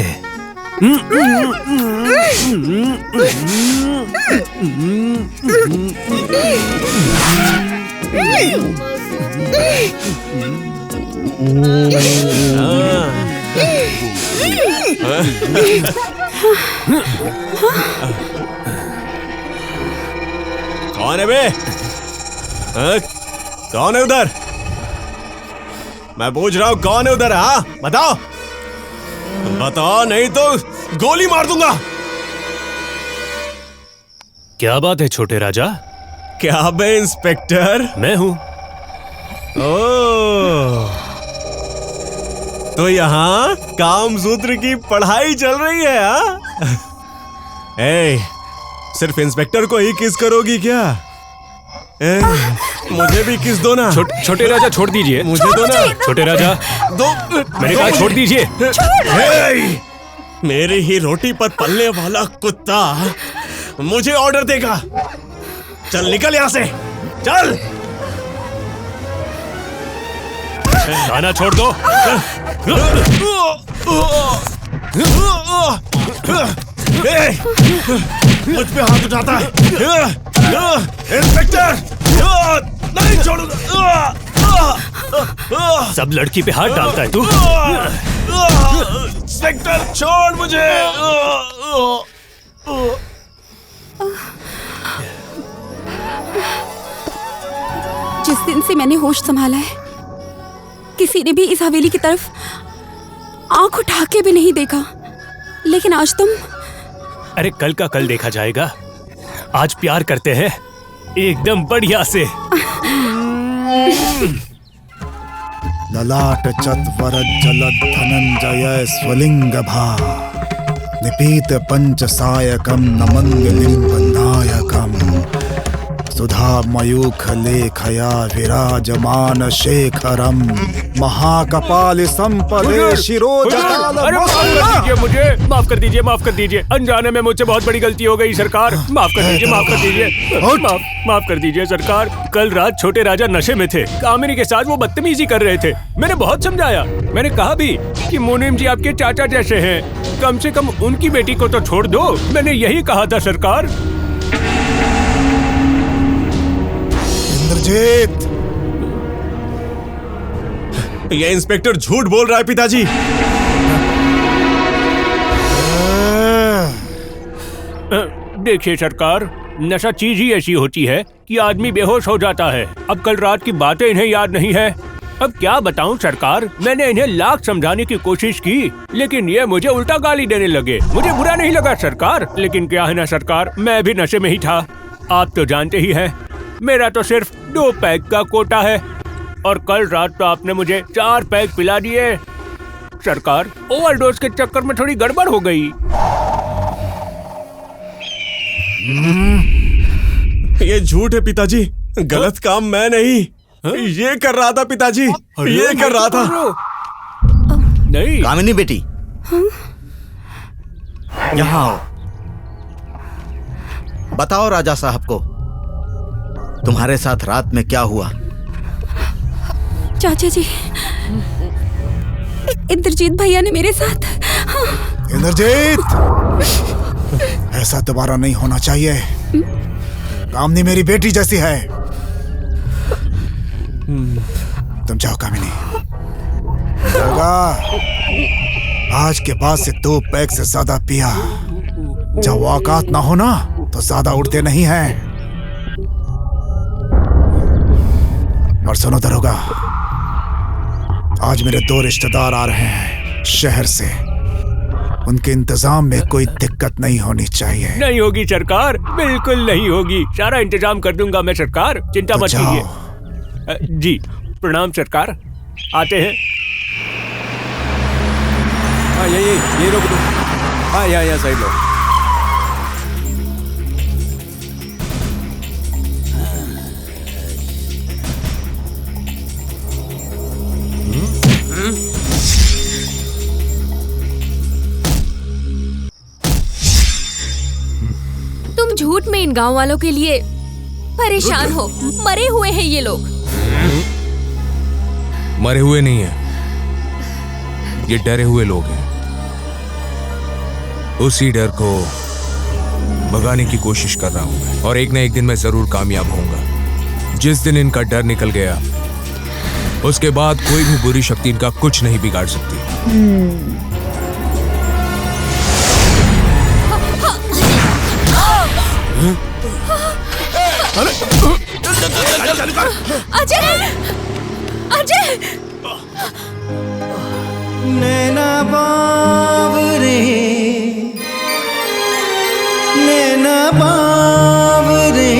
S7: कौन है बे? कौन है उधर? मैं पूछ रहा हूँ कौन है उधर? हाँ बताओ, बताओ नहीं तो गोली मार दूंगा।
S9: क्या बात है छोटे राजा?
S7: क्या बे इंस्पेक्टर?
S9: मैं हूँ।
S7: ओह, तो यहाँ कामसूत्र की पढ़ाई चल रही है? हाँ? ए, सिर्फ इंस्पेक्टर को ही किस करोगी क्या? मुझे भी किस दो ना।
S9: छोटे राजा छोड़ दीजिए।
S7: मुझे दो ना।
S9: छोटे राजा
S7: दो,
S9: मैंने कहा छोड़ दीजिए।
S7: मेरी ही रोटी पर पलने वाला कुत्ता मुझे ऑर्डर देगा। चल निकल यहाँ से, चल।
S9: खाना छोड़ दो।
S7: मुझ पे हाथ उठाता है। इंस्पेक्टर, नहीं छोड़ूंगा।
S9: सब लड़की पे हाथ डालता है तू।
S7: इंस्पेक्टर छोड़ मुझे।
S16: जिस दिन से मैंने होश संभाला है, किसी ने भी इस हवेली की तरफ आंख उठा के भी नहीं देखा। लेकिन आज तुम।
S9: अरे कल का कल देखा जाएगा, आज प्यार करते हैं एकदम बढ़िया से।
S3: ललाट चत्वर जलद धनंजय स्वलिंग भा निपीत पंच सायकम नमंगलिम बंधायकम सुधा मयूख लेखया विराजमान शेखरम महाकपाल संपदे शिरोजटाल।
S9: अरे माफ कर दीजिए, माफ कर दीजिए। अनजाने में मुझसे बहुत बड़ी गलती हो गई सरकार। माफ कर दीजिए, माफ कर दीजिए, माफ कर दीजिए सरकार। कल रात छोटे राजा नशे में थे, कामिनी के साथ वो बदतमीजी कर रहे थे। मैंने बहुत समझाया, मैंने कहा भी कि मुनीम जी आपके चाचा जैसे हैं, कम से कम उनकी बेटी को तो छोड़ दो। मैंने यही कहा था सरकार।
S3: इंद्रजीत,
S7: ये इंस्पेक्टर झूठ बोल रहा है पिताजी।
S9: देखिए सरकार, नशा चीज ही ऐसी होती है कि आदमी बेहोश हो जाता है। अब कल रात की बातें इन्हें याद नहीं है। अब क्या बताऊं सरकार, मैंने इन्हें लाख समझाने की कोशिश की, लेकिन ये मुझे उल्टा गाली देने लगे। मुझे बुरा नहीं लगा सरकार, लेकिन क्या है ना सरकार, मैं भी नशे में ही था। आप तो जानते ही हैं, मेरा तो सिर्फ 2 पैग का कोटा है, और कल रात तो आपने मुझे 4 पैग पिला दिए। सरकार, ओवरडोज के चक्कर में थोड़ी गड़बड़ हो गई।
S7: ये झूठ है पिताजी। गलत काम मैं नहीं, ये कर रहा था पिताजी, ये कर रहा था।
S9: नहीं
S4: कामिनी बेटी, यहाँ आओ। बताओ राजा साहब को तुम्हारे साथ रात में क्या हुआ।
S16: चाचा जी, इंद्रजीत भैया ने मेरे साथ।
S3: इंद्रजीत, ऐसा दोबारा नहीं होना चाहिए। कामनी मेरी बेटी जैसी है। तुम जाओ कामिनी। होगा आज के बाद से 2 पैग से ज्यादा पिया। जब औकात ना हो ना तो ज्यादा उड़ते नहीं हैं। और सुनो दरोगा, आज मेरे 2 रिश्तेदार आ रहे हैं शहर से। उनके इंतजाम में कोई दिक्कत नहीं होनी चाहिए।
S9: नहीं होगी सरकार, बिल्कुल नहीं होगी। सारा इंतजाम कर दूंगा मैं सरकार, चिंता मत कीजिए। जी प्रणाम सरकार, आते हैं।
S1: हाँ ये रोक दो। हाँ यहाँ साइड लो।
S11: तुम झूठ में इन गांव वालों के लिए परेशान हो। मरे हुए हैं ये लोग।
S5: मरे हुए नहीं है, ये डरे हुए लोग हैं। उसी डर को भगाने की कोशिश कर रहा हूं मैं, और एक ना एक दिन मैं जरूर कामयाब होऊंगा। जिस दिन इनका डर निकल गया उसके बाद कोई भी बुरी शक्ति इनका कुछ नहीं बिगाड़ सकती।
S11: अजय, अजय,
S15: नैना बावरे, नैना बावरे,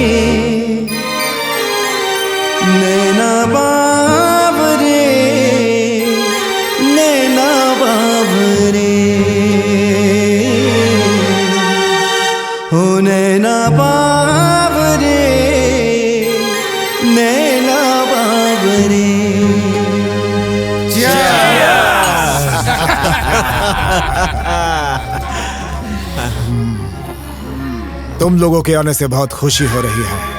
S15: नैना बावरे, नैना बावरे, ओ नैना बावरे, नैना बावरे।
S3: तुम लोगों के आने से बहुत खुशी हो रही है।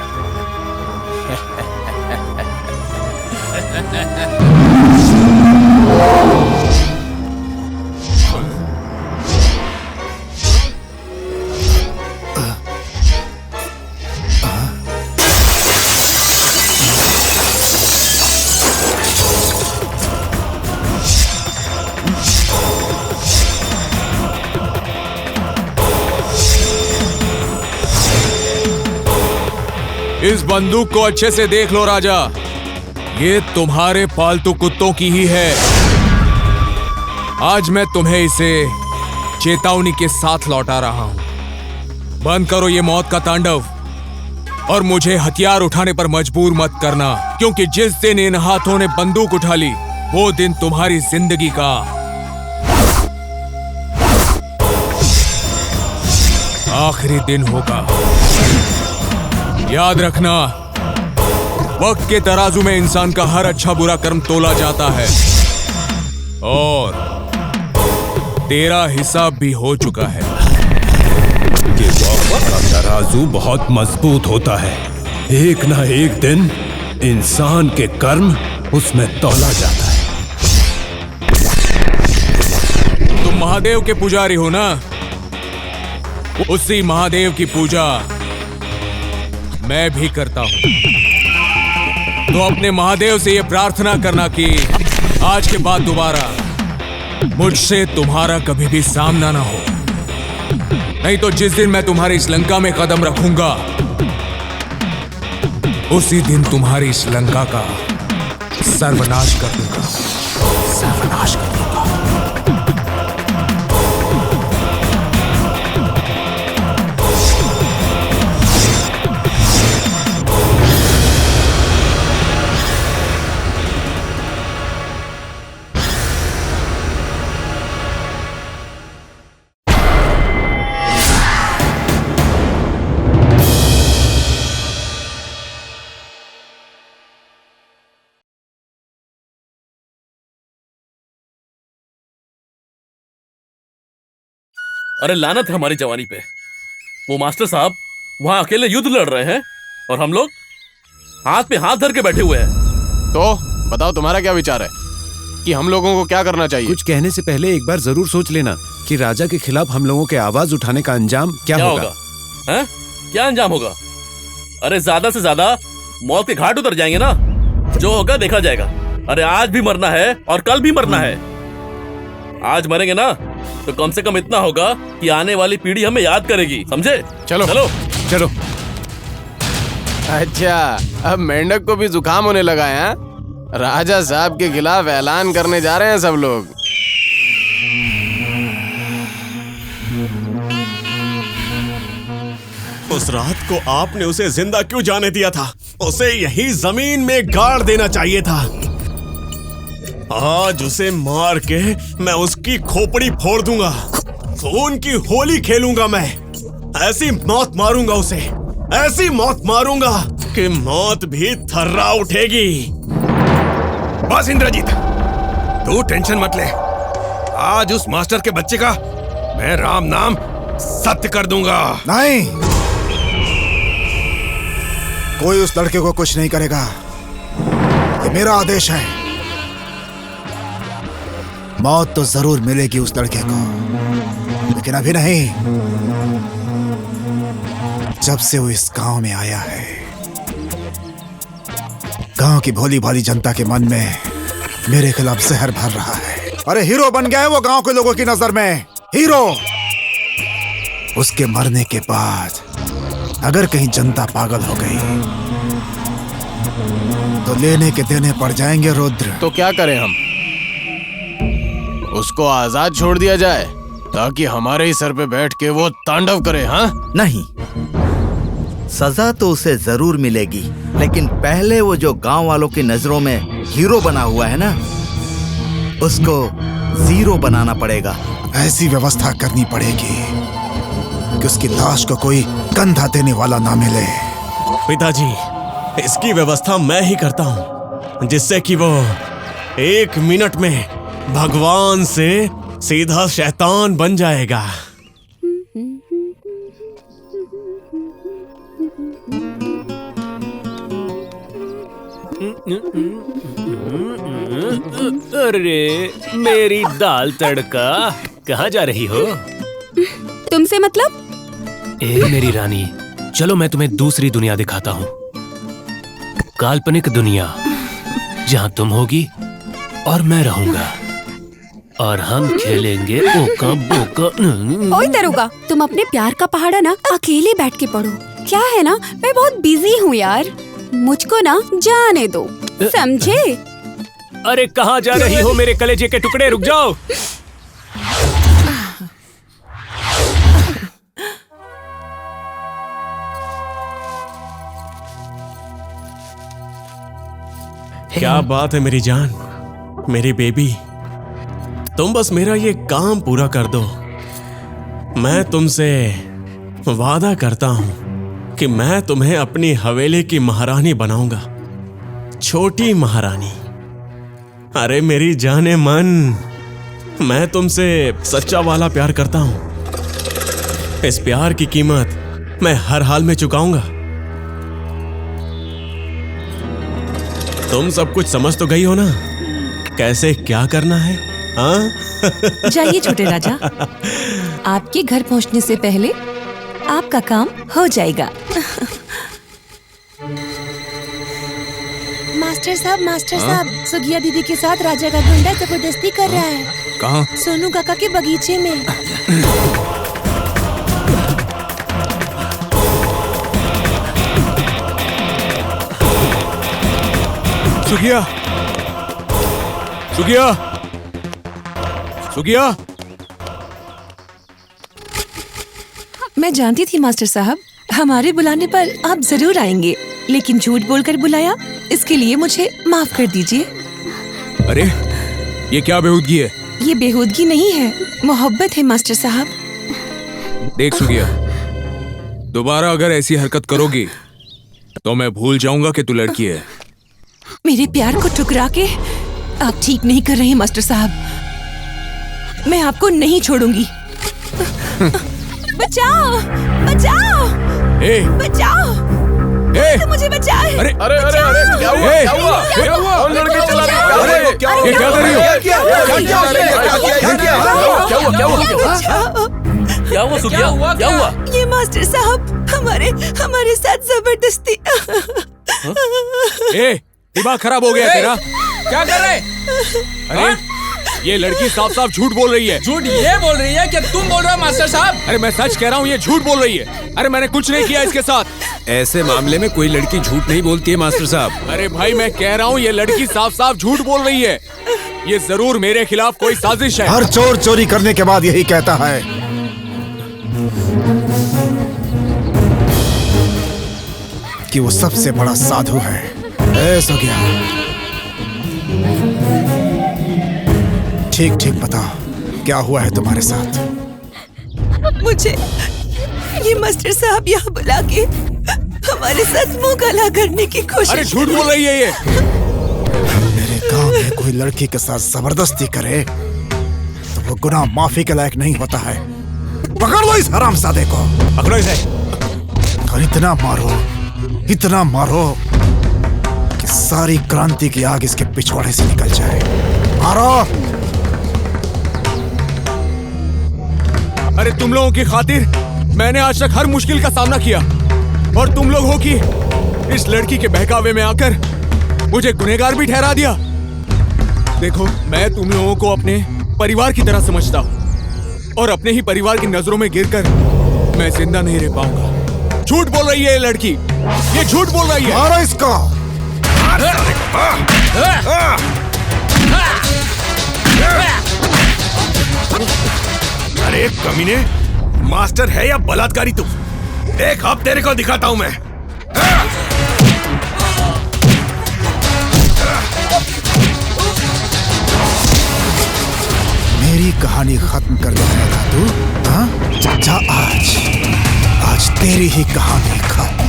S5: इस बंदूक को अच्छे से देख लो राजा, ये तुम्हारे पालतू कुत्तों की ही है। आज मैं तुम्हें इसे चेतावनी के साथ लौटा रहा हूं। बंद करो ये मौत का तांडव और मुझे हथियार उठाने पर मजबूर मत करना, क्योंकि जिस दिन इन हाथों ने बंदूक उठा ली वो दिन तुम्हारी जिंदगी का आखिरी दिन होगा। याद रखना, वक्त के तराजू में इंसान का हर अच्छा बुरा कर्म तोला जाता है और तेरा हिसाब भी हो चुका है।
S1: कि वक्त का तराजू बहुत मजबूत होता है। एक ना एक दिन इंसान के कर्म उसमें तोला जाता है।
S5: तुम महादेव के पुजारी हो ना? उसी महादेव की पूजा मैं भी करता हूं। तो अपने महादेव से यह प्रार्थना करना कि आज के बाद दोबारा मुझसे तुम्हारा कभी भी सामना ना हो, नहीं तो जिस दिन मैं तुम्हारी इस लंका में कदम रखूंगा उसी दिन तुम्हारी इस लंका का सर्वनाश कर दूंगा, सर्वनाश कर दूंगा।
S8: अरे लानत है हमारी जवानी पे। वो मास्टर साहब वहां अकेले युद्ध लड़ रहे हैं और हम लोग हाथ पे हाथ धर के बैठे हुए हैं।
S6: तो बताओ तुम्हारा क्या विचार है कि हम लोगों को क्या करना चाहिए?
S1: कुछ कहने से पहले एक बार जरूर सोच लेना कि राजा के खिलाफ हम लोगों के आवाज उठाने का अंजाम क्या होगा।
S8: हैं? क्या अंजाम होगा? अरे ज्यादा से ज्यादा मौत के घाट उतर जाएंगे ना। जो होगा देखा जाएगा। अरे आज भी मरना है और कल भी मरना है। आज मरेंगे ना तो कम से कम इतना होगा कि आने वाली पीढ़ी हमें याद करेगी, समझे?
S6: चलो
S8: चलो
S1: चलो।
S6: अच्छा, अब मेंढक को भी जुकाम होने लगा है। राजा साहब के खिलाफ ऐलान करने जा रहे हैं सब लोग।
S7: उस रात को आपने उसे जिंदा क्यों जाने दिया था? उसे यही जमीन में गाड़ देना चाहिए था। आज उसे मार के मैं उसकी खोपड़ी फोड़ दूंगा। खून की होली खेलूंगा मैं। ऐसी मौत मारूंगा उसे, ऐसी मौत मारूंगा कि मौत भी थर्रा उठेगी।
S1: बस इंद्रजीत, तू टेंशन मत ले। आज उस मास्टर के बच्चे का मैं राम नाम सत्य कर दूंगा।
S3: नहीं, कोई उस लड़के को कुछ नहीं करेगा। ये मेरा आदेश है। मौत तो जरूर मिलेगी उस लड़के को, लेकिन अभी नहीं। जब से वो इस गांव में आया है, गांव की भोली भाली जनता के मन में मेरे खिलाफ जहर भर रहा है। अरे हीरो बन गया है वो गांव के लोगों की नजर में, हीरो। उसके मरने के बाद अगर कहीं जनता पागल हो गई तो लेने के देने पड़ जाएंगे रुद्र।
S6: तो क्या करें हम? उसको आजाद छोड़ दिया जाए ताकि हमारे ही सर पे बैठ के वो तांडव करे? हाँ
S4: नहीं, सजा तो उसे जरूर मिलेगी, लेकिन पहले वो जो गांव वालों की नजरों में हीरो बना हुआ है ना, उसको जीरो बनाना पड़ेगा।
S3: ऐसी व्यवस्था करनी पड़ेगी कि उसकी लाश को कोई कंधा देने वाला ना मिले।
S7: पिताजी, इसकी व्यवस्था मैं ही करता हूँ, जिससे कि वो 1 मिनट में भगवान से सीधा शैतान बन जाएगा।
S9: अरे मेरी दाल तड़का, कहाँ जा रही हो?
S16: तुमसे मतलब?
S9: ए मेरी रानी, चलो मैं तुम्हें दूसरी दुनिया दिखाता हूँ। काल्पनिक दुनिया, जहाँ तुम होगी और मैं रहूंगा और हम खेलेंगे ओका बोका।
S16: ओए दरोगा, तुम अपने प्यार का पहाड़ा ना अकेले बैठ के पढ़ो। क्या है ना, मैं बहुत बिजी हूँ यार, मुझको ना जाने दो, समझे?
S9: अरे कहाँ जा रही हो मेरे कलेजे के टुकड़े, रुक जाओ।
S7: क्या बात है मेरी जान, मेरी बेबी। तुम बस मेरा ये काम पूरा कर दो। मैं तुमसे वादा करता हूं कि मैं तुम्हें अपनी हवेली की महारानी बनाऊंगा, छोटी महारानी। अरे मेरी जाने मन, मैं तुमसे सच्चा वाला प्यार करता हूं। इस प्यार की कीमत मैं हर हाल में चुकाऊंगा। तुम सब कुछ समझ तो गई हो ना, कैसे क्या करना है? हाँ?
S17: जाइए छोटे राजा, आपके घर पहुंचने से पहले आपका काम हो जाएगा। मास्टर साहब, सुगिया दीदी के साथ राजा का गुंडा जबरदस्ती कर रहा है।
S1: कहाँ?
S17: सोनू काका के बगीचे में।
S1: सुगिया, सुगिया, सुगिया।
S17: मैं जानती थी मास्टर साहब, हमारे बुलाने पर आप जरूर आएंगे, लेकिन झूठ बोलकर बुलाया, इसके लिए मुझे माफ कर दीजिए।
S1: अरे ये क्या बेहूदगी है?
S17: ये बेहूदगी नहीं है, मोहब्बत है मास्टर साहब।
S1: देख सुगिया, दोबारा अगर ऐसी हरकत करोगी तो मैं भूल जाऊंगा कि तू लड़की है।
S17: मेरे प्यार को ठुकरा के आप ठीक नहीं कर रहे हैं मास्टर साहब। मैं आपको नहीं छोड़ूंगी।
S16: बचाओ बचाओ बचाओ, तो मुझे बचाए।
S5: अरे अरे अरे अरे क्या हुआ क्या हुआ क्या हुआ? और लड़के चला रही है, क्या हुआ? क्या कर रही हो? क्या
S8: हुआ सुखिया? क्या हुआ?
S12: ये मास्टर साहब हमारे साथ जबरदस्ती।
S5: दिमाग खराब हो गया तेरा?
S10: क्या कर रहे?
S5: अरे ये लड़की साफ साफ झूठ बोल रही है।
S10: झूठ ये बोल रही है कि तुम बोल रहे हो मास्टर साहब?
S5: अरे मैं सच कह रहा हूँ, ये झूठ बोल रही है। अरे मैंने कुछ नहीं किया इसके साथ।
S1: ऐसे मामले में कोई लड़की झूठ नहीं बोलती है मास्टर साहब।
S5: अरे भाई मैं कह रहा हूँ ये लड़की साफ साफ झूठ बोल रही है। ये जरूर मेरे खिलाफ कोई साजिश है।
S3: हर चोर चोरी करने के बाद यही कहता है। कि वो सबसे बड़ा साधु है। ऐसा क्या? ठीक ठीक बताओ, क्या हुआ है तुम्हारे साथ?
S12: मुझे ये मास्टर साहब यहाँ बुला के हमारे साथ मुंह काला करने की कोशिश।
S5: अरे झूठ बोल रही है ये।
S3: मेरे गांव में कोई लड़की के साथ जबरदस्ती करे तो वो गुनाह माफी के लायक नहीं होता है। पकड़ लो इस हरामजादे को।
S5: पकड़ो इसे।
S3: और इतना मारो कि सारी क्रांति की आग इसके पिछवाड़े से निकल जाए। मारो।
S5: अरे तुम लोगों की खातिर मैंने आज तक हर मुश्किल का सामना किया, और तुम लोग हो कि इस लड़की के बहकावे में आकर मुझे गुनहगार भी ठहरा दिया। देखो मैं तुम लोगों को अपने परिवार की तरह समझता हूँ, और अपने ही परिवार की नजरों में गिरकर मैं जिंदा नहीं रह पाऊंगा। झूठ बोल रही है ये लड़की, ये झूठ बोल रही है।
S3: मारो इसको।
S13: अरे कमीने, मास्टर है या बलात्कारी तू? देख अब तेरे को दिखाता हूं मैं।
S3: मेरी कहानी खत्म कर देगा तू? हाँ? जा आज तेरी ही कहानी खत्म।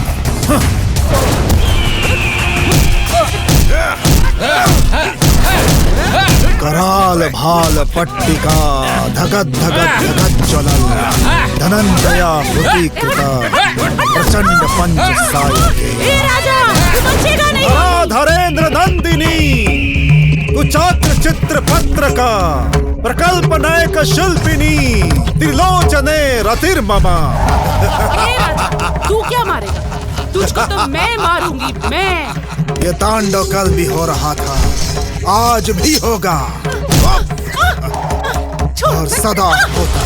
S3: कराल भाल पट्टिका धगत ज्वलल धनंजया कृता प्रचंड पंच सायके धरेंद्र नंदिनी कुचात्र चित्र पत्र का प्रकल्प नायक शिल्पिनी त्रिलोचने रतिर्ममा।
S2: तू क्या मारेगा? तुझको तो मैं मारूंगी, मैं।
S3: ये तांडव कल भी हो रहा था, आज भी होगा और सदा होता।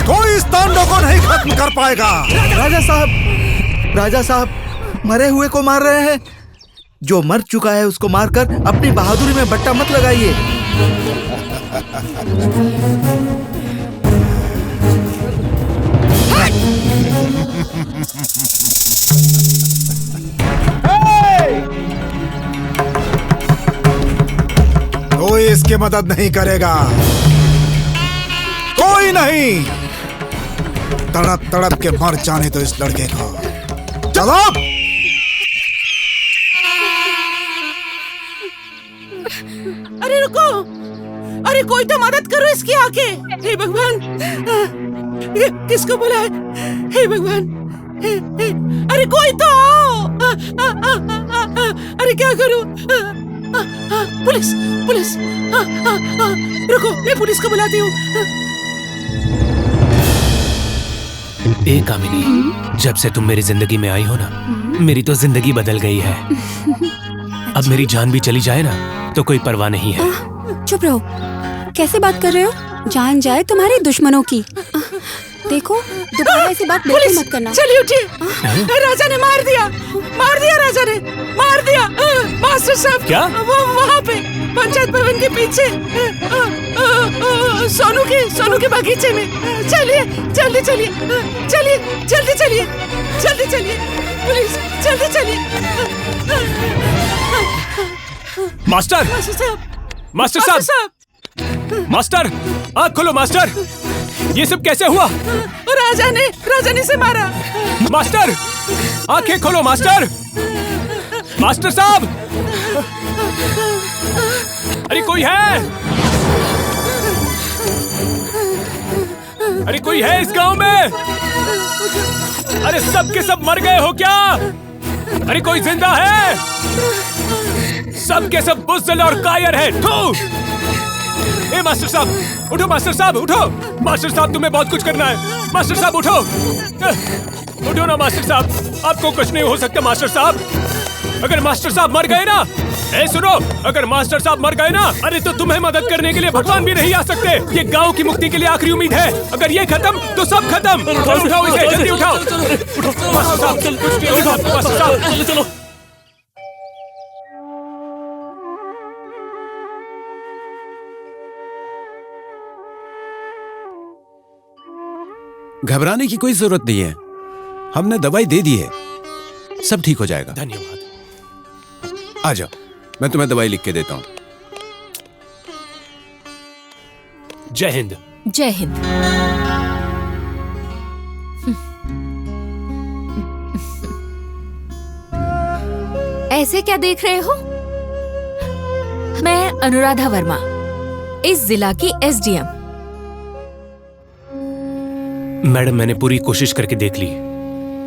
S3: कोई इस तांडव को नहीं खत्म कर पाएगा।
S4: राजा साहब मरे हुए को मार रहे हैं। जो मर चुका है उसको मारकर अपनी बहादुरी में बट्टा मत लगाइए।
S3: कोई इसकी मदद नहीं करेगा, कोई नहीं। तड़प तड़प के मर जाने तो इस लड़के को। चलो।
S2: अरे रुको, अरे कोई तो मदद करो इसकी आके। हे भगवान, किसको बुलाए? हे भगवान, अरे कोई तो आओ। अरे क्या करूं? पुलिस पुलिस, रुको मैं पुलिस को बुलाती हूँ।
S9: ए कामिनी, जब से तुम मेरी जिंदगी में आई हो ना, मेरी तो जिंदगी बदल गई है। अब मेरी जान भी चली जाए ना तो कोई परवाह नहीं है।
S16: चुप रहो, कैसे बात कर रहे हो? जान जाए तुम्हारे दुश्मनों की। देखो दोबारा ऐसी बात बिल्कुल मत करना।
S2: चलिए उठिए। राजा ने मार दिया राजा ने मार दिया। मास्टर साहब
S9: क्या?
S2: वो वहाँ पे पंचायत भवन के पीछे सोनू के बगीचे में। चलिए जल्दी चलिए, जल्दी चलिए पुलिस, जल्दी चलिए।
S9: मास्टर साहब, मास्टर आँख खोलो मास्टर, ये सब कैसे हुआ?
S2: राजा ने इसे मारा।
S9: मास्टर आंखें खोलो मास्टर साहब, अरे कोई है? अरे कोई है इस गांव में? अरे सब के सब मर गए हो क्या? अरे कोई जिंदा है? सब के सब बुज़दिल और कायर है। ए मास्टर साहब उठो, मास्टर साहब उठो, मास्टर साहब तुम्हें बहुत कुछ करना है। मास्टर साहब उठो, उठो ना मास्टर साहब, आपको कुछ नहीं हो सकता मास्टर साहब। अगर मास्टर साहब मर गए ना, ए सुनो, अगर मास्टर साहब मर गए ना, अरे तो तुम्हें मदद करने के लिए भगवान भी नहीं आ सकते। ये गांव की मुक्ति के लिए आखिरी उम्मीद है। अगर ये खत्म तो सब खत्म। उठाओ इसे, जल्दी उठाओ। मास्टर साहब कुछ नहीं होगा, मास्टर साहब चलो।
S1: घबराने की कोई जरूरत नहीं है, हमने दवाई दे दी है, सब ठीक हो जाएगा।
S9: धन्यवाद।
S1: आ जाओ, मैं तुम्हें दवाई लिख के देता हूं।
S9: जय हिंद।
S11: जय हिंद। ऐसे क्या देख रहे हो? मैं अनुराधा वर्मा, इस जिला की एसडीएम।
S9: मैडम मैंने पूरी कोशिश करके देख ली,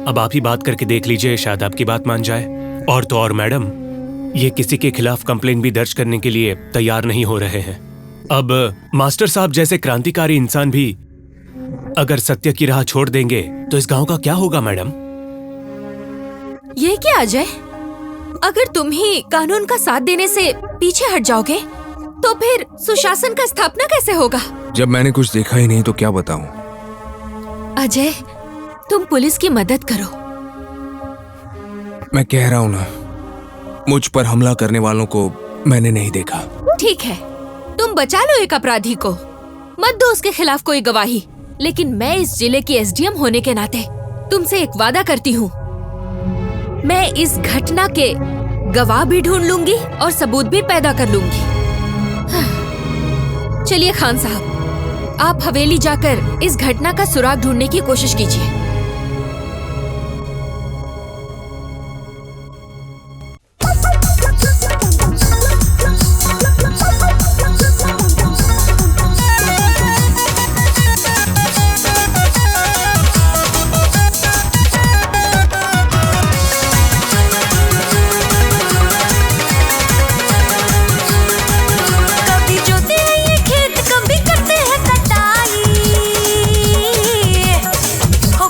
S9: अब आप ही बात करके देख लीजिए, शायद आपकी बात मान जाए। और तो और मैडम, ये किसी के खिलाफ कंप्लेंट भी दर्ज करने के लिए तैयार नहीं हो रहे हैं। अब मास्टर साहब जैसे क्रांतिकारी इंसान भी अगर सत्य की राह छोड़ देंगे तो इस गांव का क्या होगा मैडम?
S11: ये क्या अजय, अगर तुम ही कानून का साथ देने से पीछे हट जाओगे तो फिर सुशासन का स्थापना कैसे होगा?
S14: जब मैंने कुछ देखा ही नहीं तो क्या बताऊं?
S11: अजय, तुम पुलिस की मदद करो।
S14: मैं कह रहा हूं ना, मुझ पर हमला करने वालों को मैंने नहीं देखा।
S11: ठीक है, तुम बचा लो एक अपराधी को, मत दो उसके खिलाफ कोई गवाही। लेकिन मैं इस जिले की एसडीएम होने के नाते तुमसे एक वादा करती हूँ, मैं इस घटना के गवाह भी ढूंढ लूंगी और सबूत भी पैदा कर लूंगी। चलिए खान साहब, आप हवेली जाकर इस घटना का सुराग ढूंढने की कोशिश कीजिए।
S18: कभी करते हैं कटाई, हो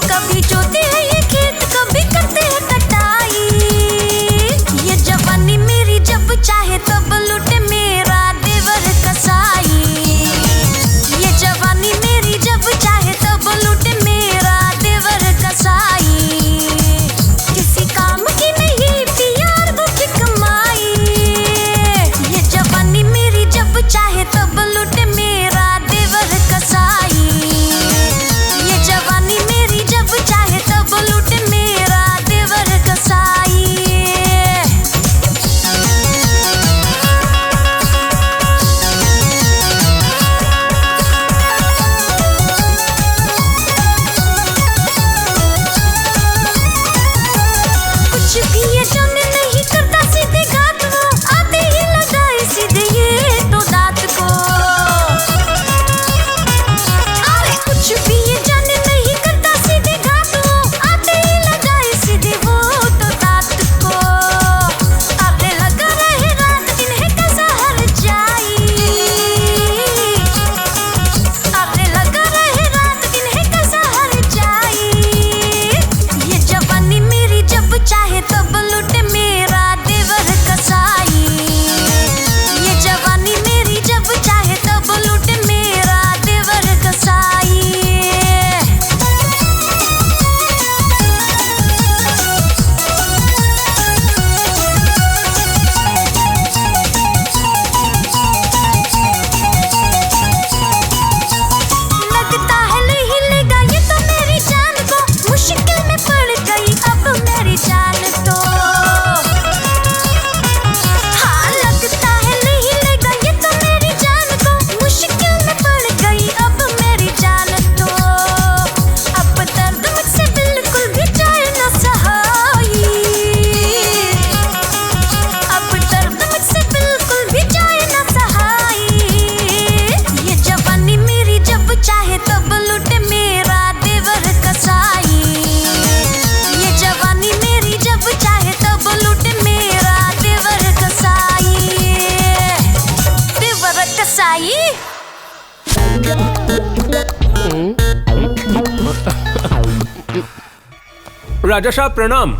S9: राजा साहब प्रणाम।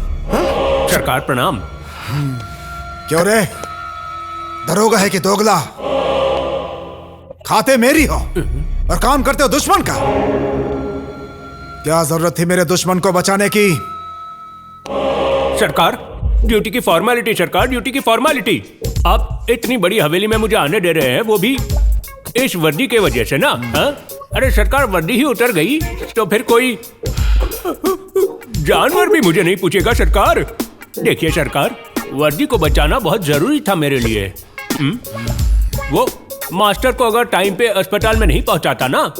S9: सरकार प्रणाम।
S3: क्यों रे, दरोगा है कि दोगला? खाते मेरी हो और काम करते हो दुश्मन का। क्या जरूरत थी मेरे दुश्मन को बचाने की?
S9: सरकार, ड्यूटी की फॉर्मेलिटी सरकार, ड्यूटी की फॉर्मेलिटी। आप इतनी बड़ी हवेली में मुझे आने दे रहे हैं, वो भी इस वर्दी के वजह से ना? हाँ? अरे सरकार, वर्दी ही उतर गई तो फिर कोई जानवर भी मुझे नहीं पूछेगा सरकार। देखिए सरकार, वर्दी को बचाना बहुत जरूरी था मेरे लिए। वो मास्टर को अगर टाइम पे अस्पताल में नहीं पहुंचाता ना,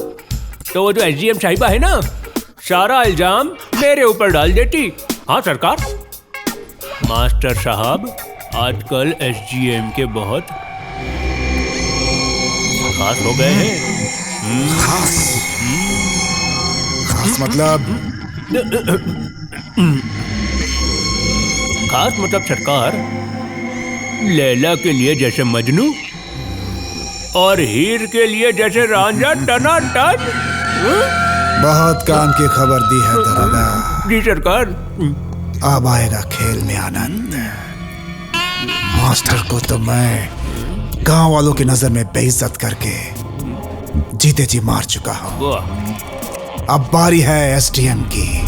S9: तो वो जो एसडीएम साहिबा है ना, सारा इल्जाम मेरे ऊपर डाल देती। हाँ सरकार। मास्टर साहब आजकल एसडीएम के बहुत खास हो गए हैं।
S3: खास मतलब?
S9: खास मतलब सरकार, लैला के लिए जैसे मजनू और हीर के लिए जैसे रांझा टनाटन।
S3: बहुत काम की खबर दी है दरोगा।
S9: जी सरकार।
S3: अब आएगा खेल में आनंद। मास्टर को तो मैं गांव वालों की नजर में बेइज्जत करके जीते जी मार चुका हूं। अब बारी है एसडीएम की।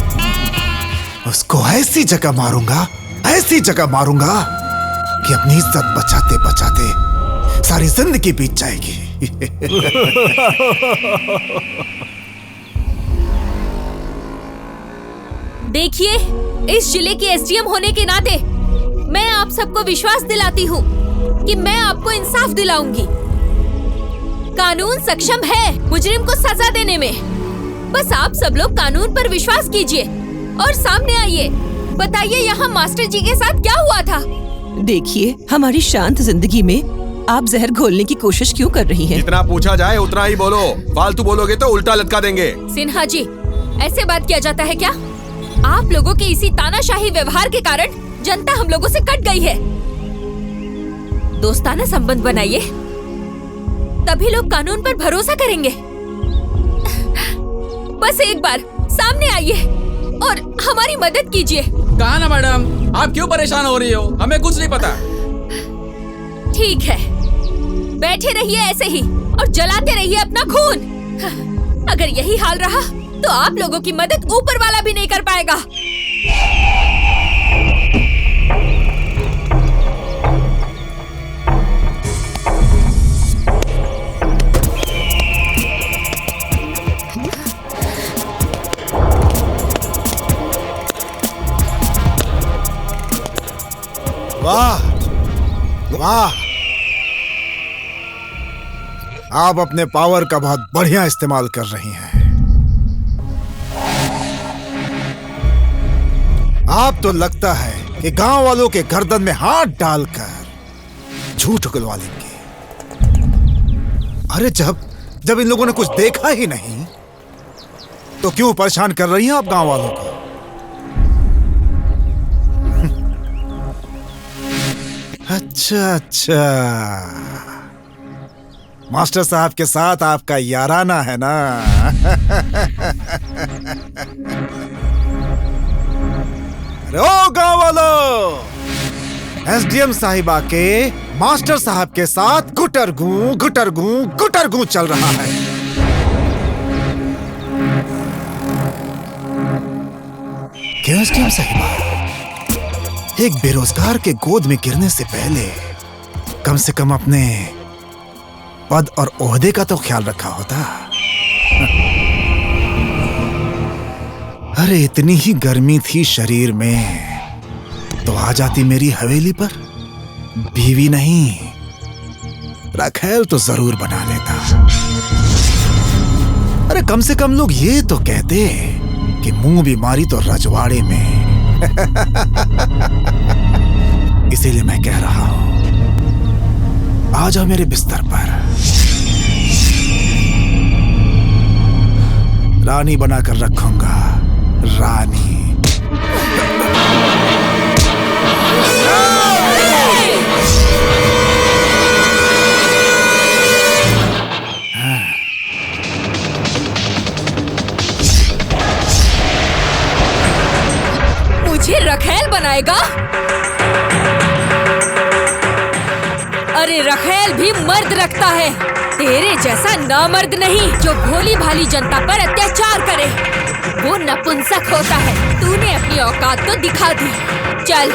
S3: उसको ऐसी जगह मारूंगा, ऐसी जगह मारूंगा कि अपनी इज्जत बचाते बचाते सारी जिंदगी बीत जाएगी।
S11: देखिए, इस जिले के एसडीएम होने के नाते मैं आप सबको विश्वास दिलाती हूँ कि मैं आपको इंसाफ दिलाऊंगी। कानून सक्षम है मुजरिम को सजा देने में। बस आप सब लोग कानून पर विश्वास कीजिए और सामने आइए, बताइए यहाँ मास्टर जी के साथ क्या हुआ था।
S17: देखिए, हमारी शांत जिंदगी में आप जहर घोलने की कोशिश क्यों कर रही हैं?
S14: जितना पूछा जाए उतना ही बोलो, फालतू बोलोगे तो उल्टा लटका देंगे।
S11: सिन्हा जी, ऐसे बात किया जाता है क्या? आप लोगों के इसी तानाशाही व्यवहार के कारण जनता हम लोगों से कट गई है। दोस्ताना संबंध बनाइए, तभी लोग कानून पर भरोसा करेंगे। बस एक बार सामने आइए और हमारी मदद कीजिए।
S10: कहा ना मैडम, आप क्यों परेशान हो रही हो? हमें कुछ नहीं पता।
S11: ठीक है, बैठे रहिए ऐसे ही और जलाते रहिए अपना खून। अगर यही हाल रहा तो आप लोगों की मदद ऊपर वाला भी नहीं कर पाएगा।
S3: वाह वाह, आप अपने पावर का बहुत बढ़िया इस्तेमाल कर रही हैं। आप तो लगता है कि गांव वालों के गर्दन में हाथ डालकर झूठ उगलवा लेंगे। अरे जब इन लोगों ने कुछ देखा ही नहीं तो क्यों परेशान कर रही हैं आप गांव वालों को? अच्छा, मास्टर साहब के साथ आपका याराना है ना? अरे ओ गांव वालों, एसडीएम साहिबा के मास्टर साहब के साथ गुटरगू चल रहा है। क्यों एसडीएम साहिबा? एक बेरोजगार के गोद में गिरने से पहले कम से कम अपने पद और ओहदे का तो ख्याल रखा होता। अरे इतनी ही गर्मी थी शरीर में तो आ जाती मेरी हवेली पर। बीवी नहीं, रखैल तो जरूर बना लेता। अरे कम से कम लोग ये तो कहते कि मुंह बीमारी तो रजवाड़े में। इसीलिए मैं कह रहा हूं, आ जाओ मेरे बिस्तर पर। रानी बनाकर रखूंगा, रानी।
S11: मुझे रखेल बनाएगा? अरे रखेल भी मर्द रखता है, तेरे जैसा नामर्द नहीं जो भोली भाली जनता पर अत्याचार करे। वो नपुंसक होता है। तूने अपनी औकात तो दिखा दी। चल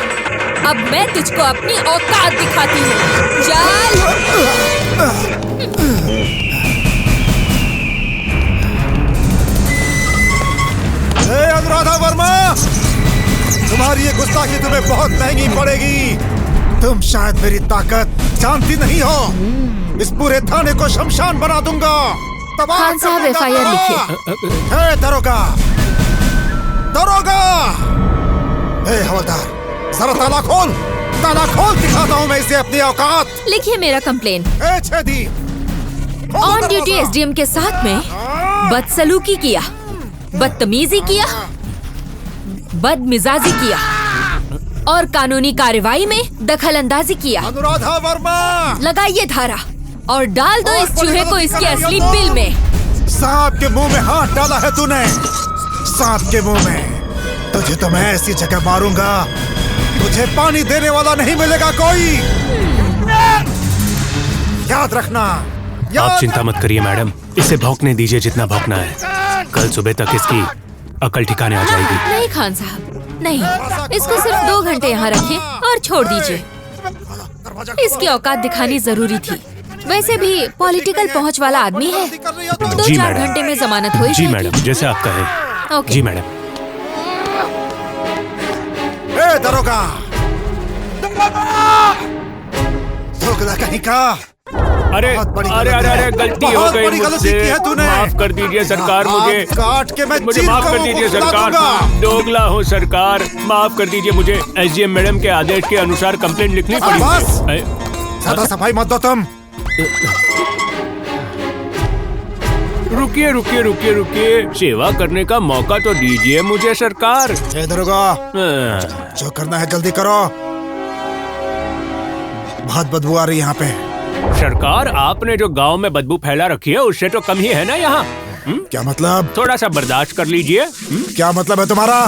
S11: अब मैं तुझको अपनी औकात दिखाती हूँ। चल।
S3: अनुराधा वर्मा, तुम्हारी ये गुस्ताखी तुम्हें बहुत महंगी पड़ेगी। तुम शायद मेरी ताकत जानती नहीं हो। इस पूरे थाने को शमशान बना दूंगा।
S11: खान साहब एफआईआर लिखिए।
S3: दरोगा, दरोगा, हवलदार, जरा ताला खोल दिखाता हूँ मैं इसे अपनी औकात।
S11: लिखिए मेरा कंप्लेन। ऑन ड्यूटी एसडीएम के साथ में बदसलूकी किया, बदतमीजी किया, बदमिजाजी किया और कानूनी कार्रवाई में दखल अंदाजी किया।
S3: अनुराधा वर्मा,
S11: लगाइए धारा और डाल दो इस चूहे को इसके असली बिल में।
S3: सांप के मुंह में हाथ डाला है तूने, सांप के मुंह में। तुझे तो मैं ऐसी जगह मारूंगा, तुझे पानी देने वाला नहीं मिलेगा कोई। याद रखना।
S9: आप चिंता मत करिए मैडम, इसे भौंकने दीजिए जितना भौंकना है। कल सुबह तक इसकी अकल ठिकाने आ जाएगी।
S11: नहीं खान साहब, नहीं, इसको सिर्फ 2 घंटे यहाँ रखिए और छोड़ दीजिए। इसकी औकात दिखानी जरूरी थी। वैसे भी पॉलिटिकल पहुँच वाला आदमी है। 2-4 घंटे में जमानत हुई।
S9: जी मैडम, जैसे आप कहें। जी मैडम।
S3: दरोगा, धोखा कहीं का।
S9: अरे अरे गलती हो गई मुझसे, माफ कर दीजिए सरकार। मुझे माफ कर दीजिए सरकार, दोगला हूँ सरकार, माफ कर दीजिए। मुझे एसडीएम मैडम के आदेश के अनुसार कंप्लेंट लिखनी पड़ी।
S3: ज्यादा सफाई मत दो तुम।
S9: रुकिए, सेवा करने का मौका तो दीजिए मुझे सरकार।
S3: दरोगा, जो करना है जल्दी करो, बहुत बदबू आ रही यहाँ पे।
S9: सरकार, आपने जो गांव में बदबू फैला रखी है उससे तो कम ही है ना यहाँ।
S3: क्या मतलब?
S9: थोड़ा सा बर्दाश्त कर लीजिए।
S3: क्या मतलब है तुम्हारा?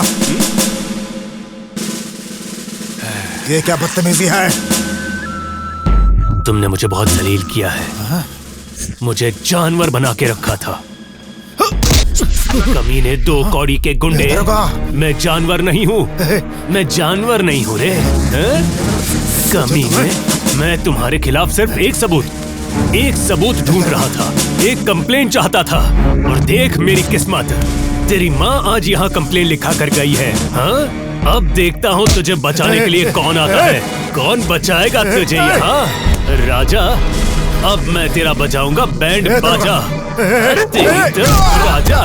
S3: ये क्या बदतमीजी है?
S9: तुमने मुझे बहुत जलील किया है। मुझे जानवर बना के रखा था। कमीने 2 कौड़ी के गुंडे। मैं जानवर नहीं हूँ, मैं जानवर नहीं हूँ रे। कमीने, मैं तुम्हारे खिलाफ सिर्फ एक सबूत ढूंढ रहा था, एक कंप्लेन चाहता था। और देख मेरी किस्मत, तेरी माँ आज यहाँ कंप्लेन लिखा कर गई है। हाँ, अब देखता हूँ तुझे बचाने के लिए कौन आता है। कौन बचाएगा तुझे यहाँ? राजा, अब मैं तेरा बजाऊंगा बैंड बाजा। तेरी तो राजा।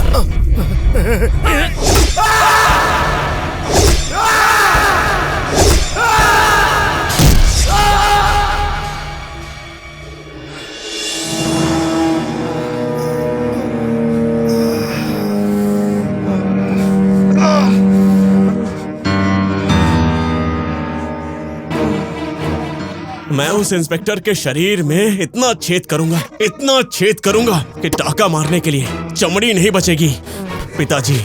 S7: मैं उस इंस्पेक्टर के शरीर में इतना छेद करूंगा कि टाका मारने के लिए चमड़ी नहीं बचेगी। पिताजी,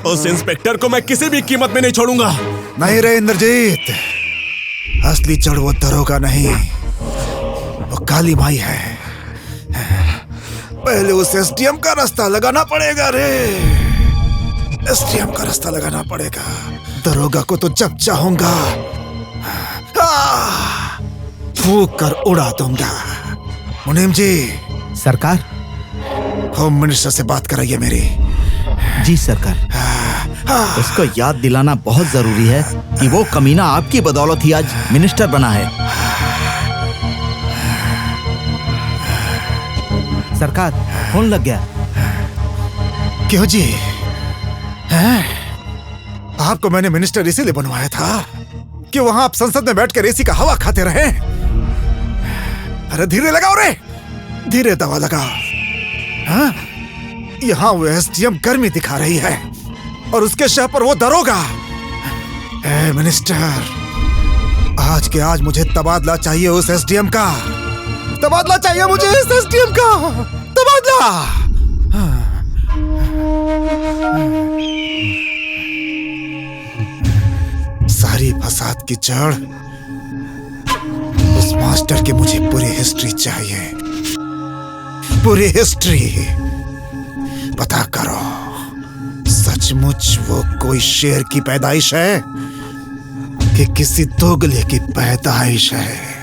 S7: उस इंस्पेक्टर को मैं किसी भी कीमत में नहीं छोड़ूंगा।
S3: नहीं रे इंद्रजीत, असली जड़ वो दरोगा नहीं, वो काली माई है। पहले उस एसडीएम का रास्ता लगाना पड़ेगा रे, एसडीएम का रास्ता लगाना पड़ेगा। दरोगा को तो जब चाहूंगा फूंक कर उड़ा दूंगा। मुनीम जी।
S4: सरकार।
S3: होम मिनिस्टर से बात कराइए मेरी।
S4: जी सरकार। उसको याद दिलाना बहुत जरूरी है कि वो कमीना आपकी बदौलत ही आज मिनिस्टर बना है। सरकार, फोन लग गया।
S3: क्यों जी? आपको मैंने मिनिस्टर इसीलिए बनवाया था कि वहां आप संसद में बैठकर एसी का हवा खाते रहे। अरे धीरे लगाओ रे, धीरे दवा लगाओ। हाँ? यहाँ वो एसडीएम गर्मी दिखा रही है और उसके शह पर वो दरोगा। ए मिनिस्टर, आज के आज मुझे तबादला चाहिए उस एसडीएम का। तबादला चाहिए मुझे इस एसडीएम का। तबादला। सारी फसाद की जड़ उस मास्टर की मुझे पूरी हिस्ट्री चाहिए, पूरी हिस्ट्री। पता करो सचमुच वो कोई शेर की पैदाइश है कि किसी दोगले की पैदाइश है।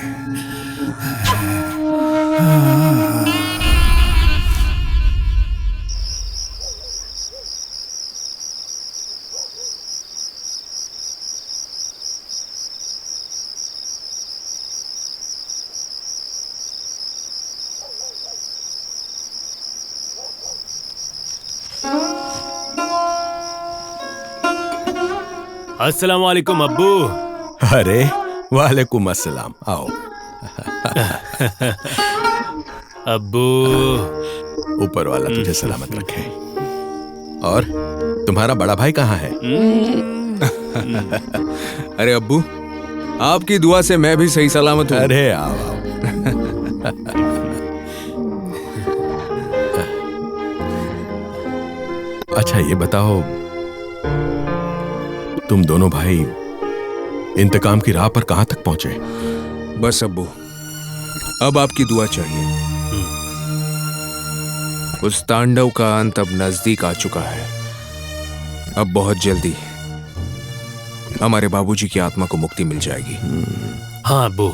S9: अस्सलाम वालेकुम अब्बू।
S1: अरे वालेकुम अस्सलाम, आओ।
S9: अब्बू,
S1: ऊपर वाला तुझे सलामत रखे। और तुम्हारा बड़ा भाई कहाँ है?
S5: अरे अब्बू, आपकी दुआ से मैं भी सही सलामत हूँ।
S1: अरे आओ। अच्छा ये बताओ, तुम दोनों भाई इंतकाम की राह पर कहां तक पहुंचे?
S5: बस अब्बू, अब आपकी दुआ चाहिए। उस तांडव का अंत अब नजदीक आ चुका है। अब बहुत जल्दी हमारे बाबूजी की आत्मा को मुक्ति मिल जाएगी।
S9: हाँ अब्बू,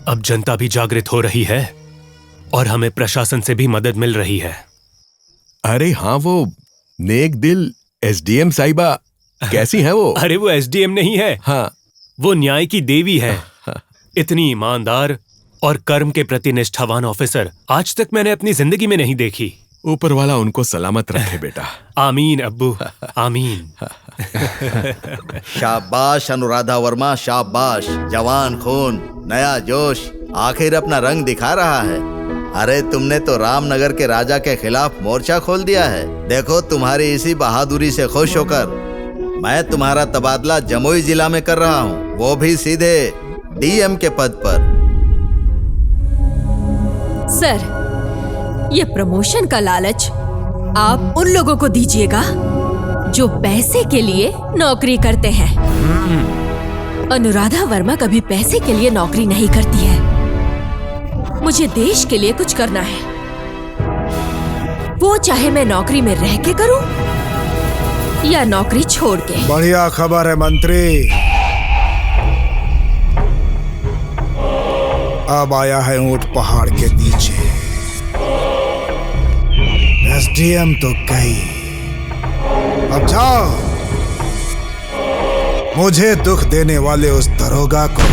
S9: अब जनता भी जागृत हो रही है और हमें प्रशासन से भी मदद मिल रही है।
S1: अरे हाँ, वो नेक दिल एसडीएम साहिबा कैसी है वो?
S9: अरे वो एसडीएम नहीं है,
S1: हाँ,
S9: वो न्याय की देवी है। इतनी ईमानदार और कर्म के प्रति निष्ठावान ऑफिसर आज तक मैंने अपनी जिंदगी में नहीं देखी।
S1: ऊपर वाला उनको सलामत रखे बेटा।
S9: आमीन अब्बू, आमीन।
S4: शाबाश अनुराधा वर्मा, शाबाश। जवान खून, नया जोश, आखिर अपना रंग दिखा रहा है। अरे तुमने तो रामनगर के राजा के खिलाफ मोर्चा खोल दिया है। देखो तुम्हारी इसी बहादुरी से खुश होकर मैं तुम्हारा तबादला जमुई जिला में कर रहा हूँ, वो भी सीधे डीएम के पद पर।
S11: सर, ये प्रमोशन का लालच आप उन लोगों को दीजिएगा जो पैसे के लिए नौकरी करते हैं। अनुराधा वर्मा कभी पैसे के लिए नौकरी नहीं करती है। मुझे देश के लिए कुछ करना है, वो चाहे मैं नौकरी में रह के करूं या नौकरी छोड़ के।
S3: बढ़िया खबर है मंत्री, अब आया है ऊंट पहाड़ के नीचे। एसडीएम तो गई, अब जाओ मुझे दुख देने वाले उस दरोगा को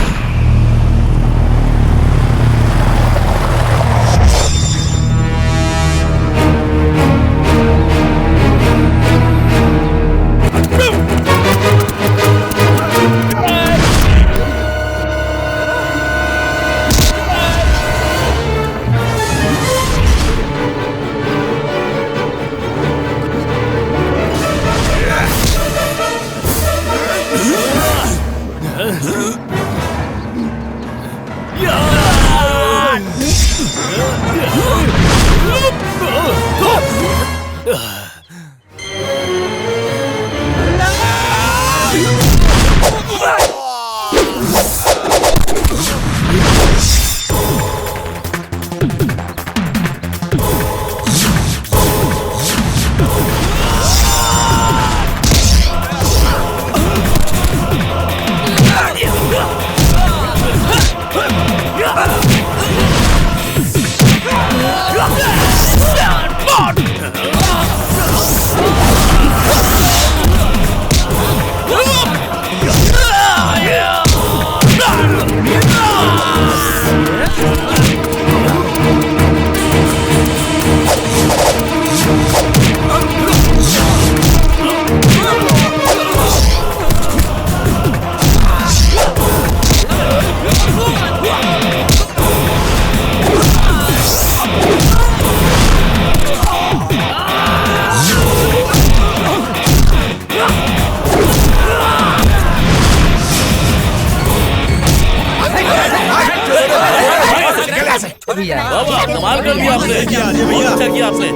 S8: कमाल कर दिया आपने, बहुत अच्छा किया आपने।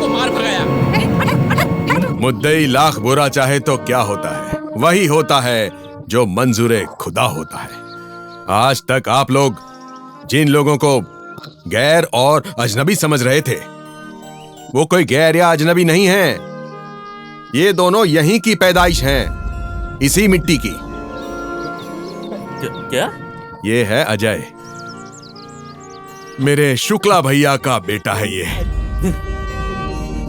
S1: मुद्दई लाख बुरा चाहे तो क्या होता है, वही होता है जो मंजूरे खुदा होता है। आज तक आप लोग जिन लोगों को गैर और अजनबी समझ रहे थे, वो कोई गैर या अजनबी नहीं है। ये दोनों यहीं की पैदाइश हैं, इसी मिट्टी की।
S8: क्या?
S1: ये है अजय, मेरे शुक्ला भैया का बेटा है ये।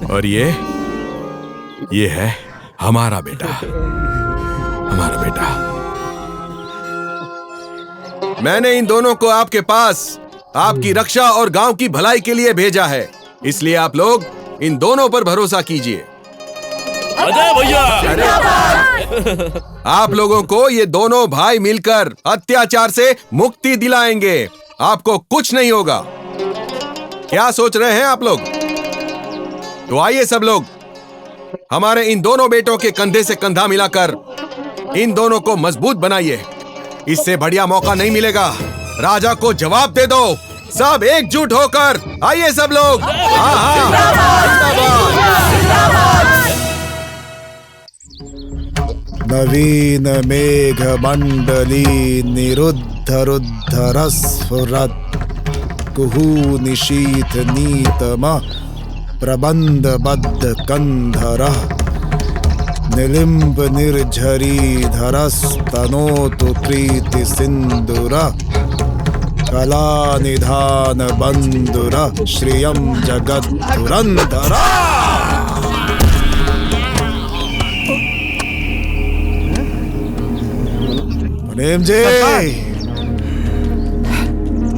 S1: और ये है हमारा बेटा, हमारा बेटा। मैंने इन दोनों को आपके पास आपकी रक्षा और गांव की भलाई के लिए भेजा है, इसलिए आप लोग इन दोनों पर भरोसा कीजिए।
S8: अजय भैया!
S1: आप लोगों को ये दोनों भाई मिलकर अत्याचार से मुक्ति दिलाएंगे। आपको कुछ नहीं होगा। क्या सोच रहे हैं आप लोग? तो आइए सब लोग, हमारे इन दोनों बेटों के कंधे से कंधा मिलाकर इन दोनों को मजबूत बनाइए। इससे बढ़िया मौका नहीं मिलेगा। राजा को जवाब दे दो। सब एकजुट होकर आइए सब लोग।
S3: नवीन मेघ मंडली निरुद्ध रुद्ध स्फुरत् कुहू निशीथ नीतम प्रबंध बद्ध कंधर निलिम्ब निर्झरी धरस्तनोतु प्रीति सिंदूर कला निधान बंधुर श्रियम जगत धुरंधर। मुनीम जी!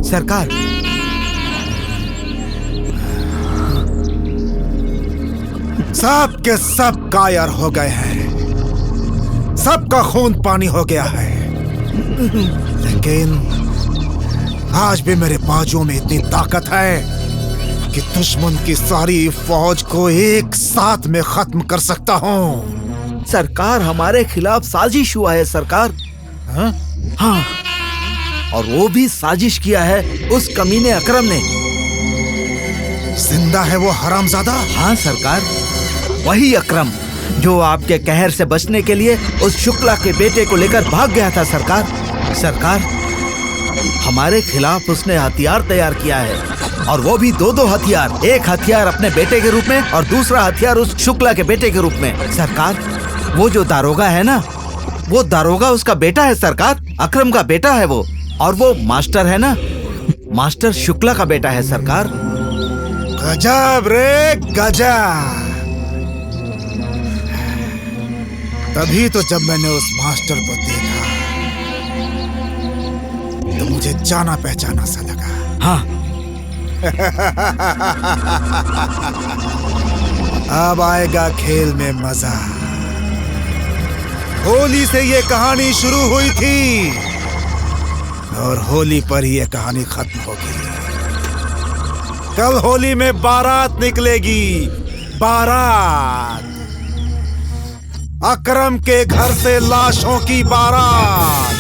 S4: सरकार,
S3: सब के सब कायर हो गए हैं, सबका खून पानी हो गया है, लेकिन आज भी मेरे बाजुओं में इतनी ताकत है कि दुश्मन की सारी फौज को एक साथ में खत्म कर सकता हूँ।
S4: सरकार, हमारे खिलाफ साजिश हुआ है सरकार। हाँ, और वो भी साजिश किया है उस कमीने अकरम ने।
S3: जिंदा है वो हरामजादा?
S4: हाँ सरकार, वही अकरम जो आपके कहर से बचने के लिए उस शुक्ला के बेटे को लेकर भाग गया था सरकार। सरकार, हमारे खिलाफ उसने हथियार तैयार किया है, और वो भी दो हथियार। एक हथियार अपने बेटे के रूप में और दूसरा हथियार उस शुक्ला के बेटे के रूप में। सरकार, वो जो दारोगा है ना, वो दारोगा उसका बेटा है सरकार, अकरम का बेटा है वो। और वो मास्टर है ना, मास्टर शुक्ला का बेटा है सरकार।
S3: गजब रे गजब! तभी तो जब मैंने उस मास्टर को देखा तो मुझे जाना पहचाना सा लगा।
S4: हाँ।
S3: अब आएगा खेल में मजा। होली से ये कहानी शुरू हुई थी और होली पर ही ये कहानी खत्म होगी। कल होली में बारात निकलेगी, बारात। अकरम के घर से लाशों की बारात।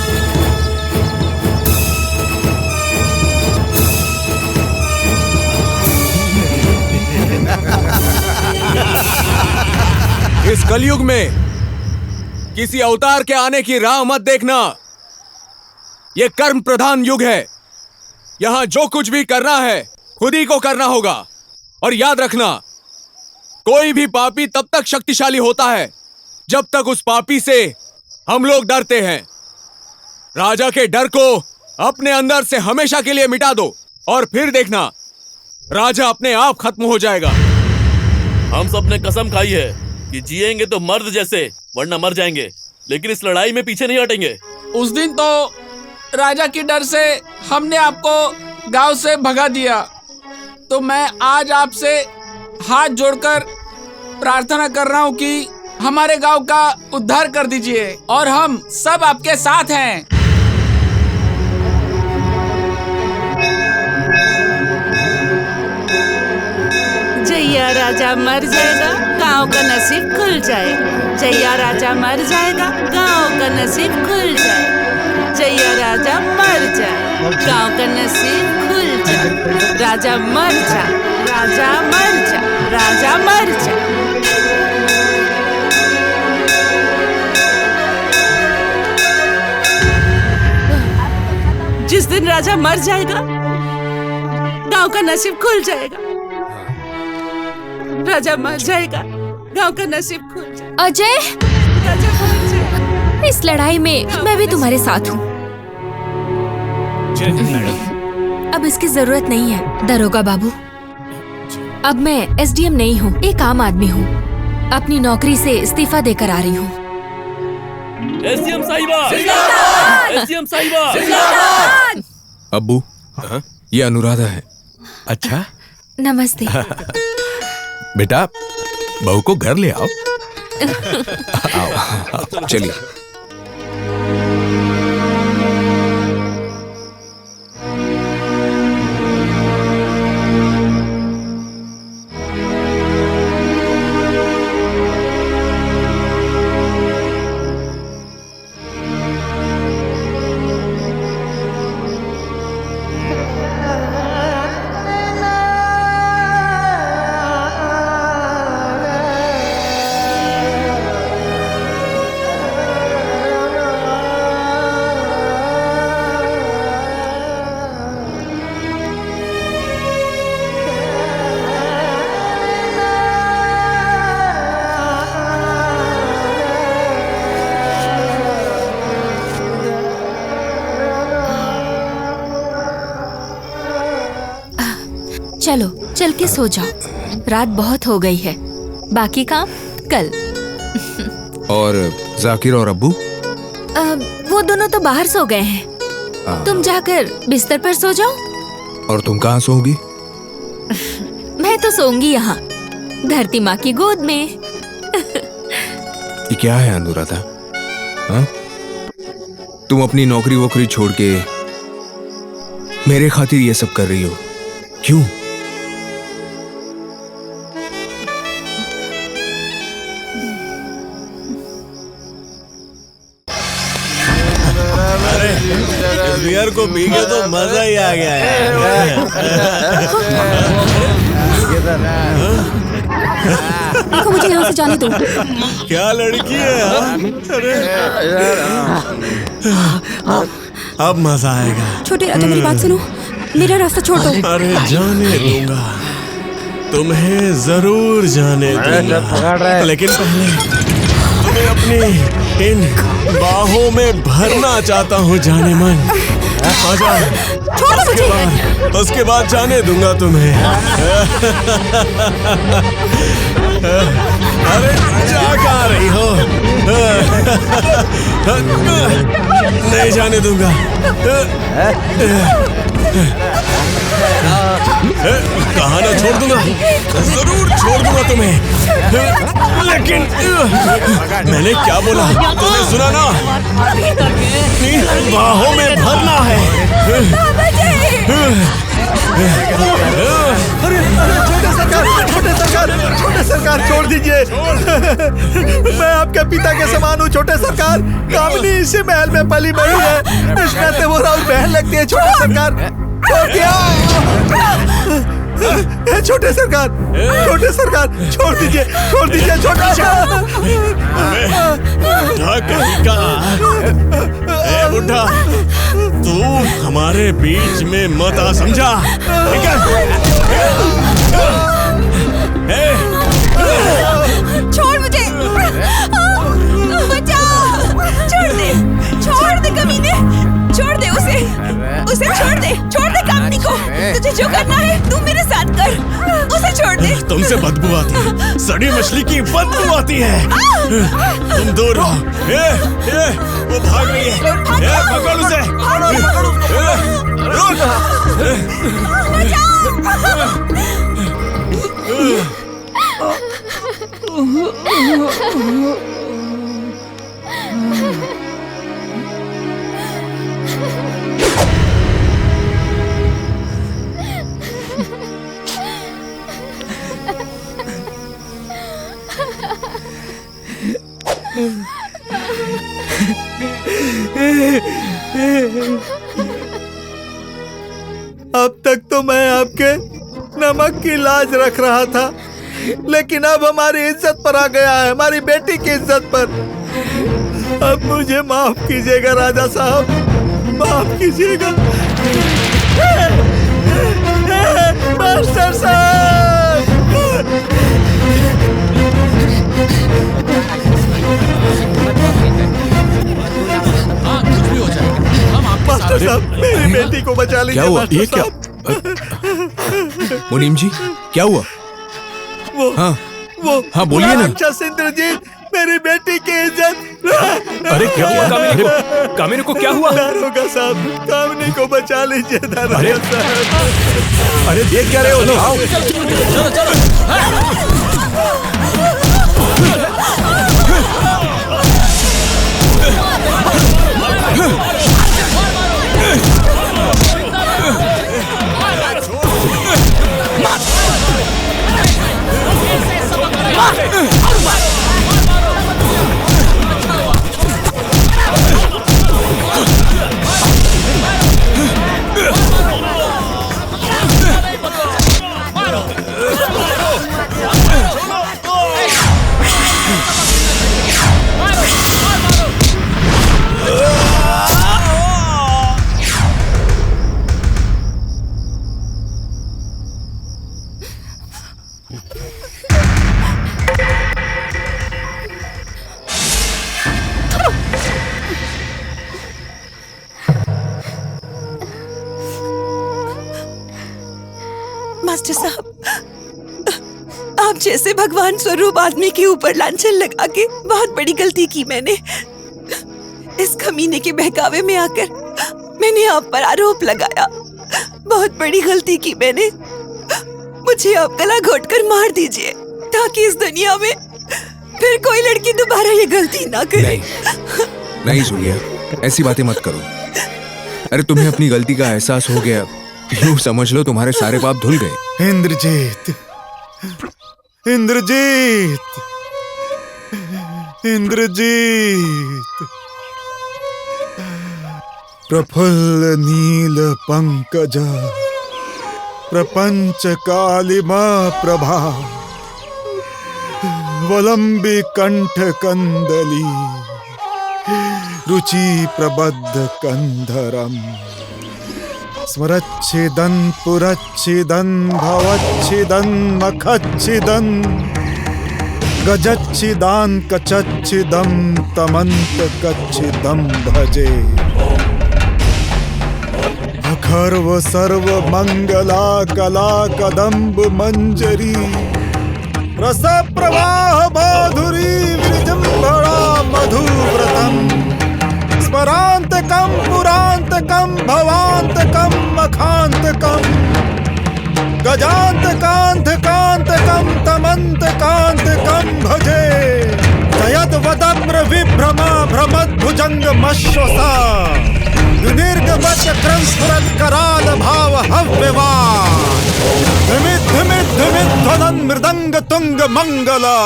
S5: इस कलयुग में किसी अवतार के आने की राह मत देखना। यह कर्म प्रधान युग है। यहां जो कुछ भी करना है खुद ही को करना होगा। और याद रखना, कोई भी पापी तब तक शक्तिशाली होता है जब तक उस पापी से हम लोग डरते हैं। राजा के डर को अपने अंदर से हमेशा के लिए मिटा दो और फिर देखना, राजा अपने आप खत्म हो जाएगा।
S8: हम सब ने कसम खाई है कि जिएंगे तो मर्द जैसे, वरना मर जाएंगे, लेकिन इस लड़ाई में पीछे नहीं हटेंगे।
S10: उस दिन तो राजा की डर से हमने आपको गांव से भगा दिया, तो मैं आज आपसे हाथ जोड़कर प्रार्थना कर रहा हूं कि हमारे गांव का उद्धार कर दीजिए, और हम सब आपके साथ हैं।
S2: जैया राजा मर जाएगा, गांव का नसीब खुल जाएगा। जैया राजा मर जाएगा, गांव का नसीब खुल जाएगा। जैया राजा मर जाए, गांव का नसीब खुल जाए। राजा मर जा, राजा मर जा, राजा मर जा। दिन राजा मर जाएगा, गांव का नसीब खुल जाएगा। राजा मर जाएगा, गांव का नसीब खुल जाएगा।
S11: अजय,
S2: राजा मर जाएगा।
S11: इस लड़ाई में मैं भी तुम्हारे साथ हूँ। अब इसकी जरूरत नहीं है दरोगा बाबू। अब मैं एसडीएम नहीं हूँ, एक आम आदमी हूँ। अपनी नौकरी से इस्तीफा देकर आ रही हूँ।
S8: एसडीएम साहिबा, एसडीएम साहिबा।
S5: अब्बू, ये अनुराधा है।
S6: अच्छा,
S11: नमस्ते।
S5: बेटा, बहू को घर ले आओ। आओ, चलिए।
S11: चलो, चल के सो जाओ, रात बहुत हो गई है। बाकी काम कल।
S5: और जाकिर और अब्बू?
S11: वो दोनों तो बाहर सो गए हैं। तुम जाकर बिस्तर पर सो जाओ।
S5: और तुम कहाँ सोओगी?
S11: मैं तो सोऊंगी यहाँ, धरती माँ की गोद में।
S5: ये क्या है अनुराधा? हाँ? तुम अपनी नौकरी वोकरी छोड़ के मेरे खातिर ये सब कर रही हो, क्यों?
S6: बियर को पी के तो मजा ही आ गया है।
S16: देखो, मुझे यहाँ से जाने दो।
S6: क्या लड़की है? अरे अब मजा आएगा।
S16: छोटे राजा, मेरी बात सुनो, मेरा रास्ता छोड़ दो।
S6: अरे जाने दूंगा, तुम्हें जरूर जाने दूंगा, लेकिन पहले तुम्हें अपनी इन बाहों में भरना चाहता हूँ जाने मन। आजा, उसके बाद जाने दूंगा तुम्हें। अरे जा कहाँ रही हो? नहीं जाने दूंगा। कहा ना छोड़ दूंगा, जरूर छोड़ दूंगा तुम्हें। लेकिन मैंने क्या बोला तुमने सुना ना? बाहों में भरना है।
S4: अरे छोटे सरकार छोड़ दीजिए। मैं आपके पिता के समान हूँ छोटे सरकार। कामनी इसी महल में पली बड़ी है, इस नाते वो राउत बहन लगती है। छोटे सरकार छोड़ दिया। छोटे सरकार छोड़ दीजिए छोटे
S6: बुढ़ा, तू हमारे बीच में मत आ, समझा?
S12: छोड़ मुझे, बचाओ, छोड़ दे कमीने, छोड़ दे उसे छोड़ दे कामनी को। तुझे जो करना है तू मेरे साथ कर, उसे छोड़ दे।
S6: तुमसे बदबू आती है, सड़ी मछली की बदबू आती है। तुम दूर रहो। वो भाग रही है, पकड़ उसे।
S4: अब तक तो मैं आपके नमक की लाज रख रहा था, लेकिन अब हमारी इज्जत पर आ गया है, हमारी बेटी की इज्जत पर। अब मुझे माफ कीजिएगा राजा साहब, माफ कीजिएगा।
S15: मास्टर साहब! मास्टर साहब, मेरी बेटी को बचा लीजिए।
S14: क्या हुआ? ये क्या? मुनीम जी, क्या हुआ? हाँ बोलिए ना।
S15: राक्षस इंद्रजीत मेरी बेटी की इज्जत।
S14: अरे क्या हुआ?
S9: कामिनी को क्या हुआ?
S15: दारोगा साहब, कामिनी को बचा लीजिए दारोगा साहब।
S14: अरे देख क्या रहे हो? आओ।
S15: चलो चलो।
S17: मास्टर साहब, आप जैसे भगवान स्वरूप आदमी के ऊपर लांछन लगा के बहुत बड़ी गलती की मैंने। इस कमीने के बहकावे में आकर मैंने आप पर आरोप लगाया। बहुत बड़ी गलती की मैंने। मुझे आप गला घोटकर मार दीजिए ताकि इस दुनिया में फिर कोई लड़की दोबारा ये गलती ना करे।
S14: नहीं सूर्या, ऐसी बातें मत करो। अरे तुम्हें अपनी गलती का एहसास हो गया, यूं समझ लो तुम्हारे सारे पाप धुल गए।
S3: इंद्रजीत, इंद्रजीत, इंद्रजीत, प्रफुल्ल नील पंकज, प्रपंच कालिमा प्रभा, वलंबी कंठ कंदली, रुचि प्रबद्ध कंधरम, स्मरच्छिदन पुरच्छिदन भवच्छिदन मखच्छिदन, गजच्छिदान कचच्छिदम तमंत कच्छिदम भजे। अखर्व सर्व मंगला कला कदम्ब मंजरी, रस प्रवाह माधुरी विजृंभणा मधुव्रतम, स्मरांतकम पुरांतकम भवांतकम मखांतकम, गजांतकांतकांतकम तमंतकांतकम भजे। जयद वदम्र विभ्रमा भ्रमद्भुजंग मश्वसा, निर्गमत क्रम स्फुरत् कराल भाव हव्यवा, धिमित धिमित धिमित ध्वनन मृदंग तुंग मंगला,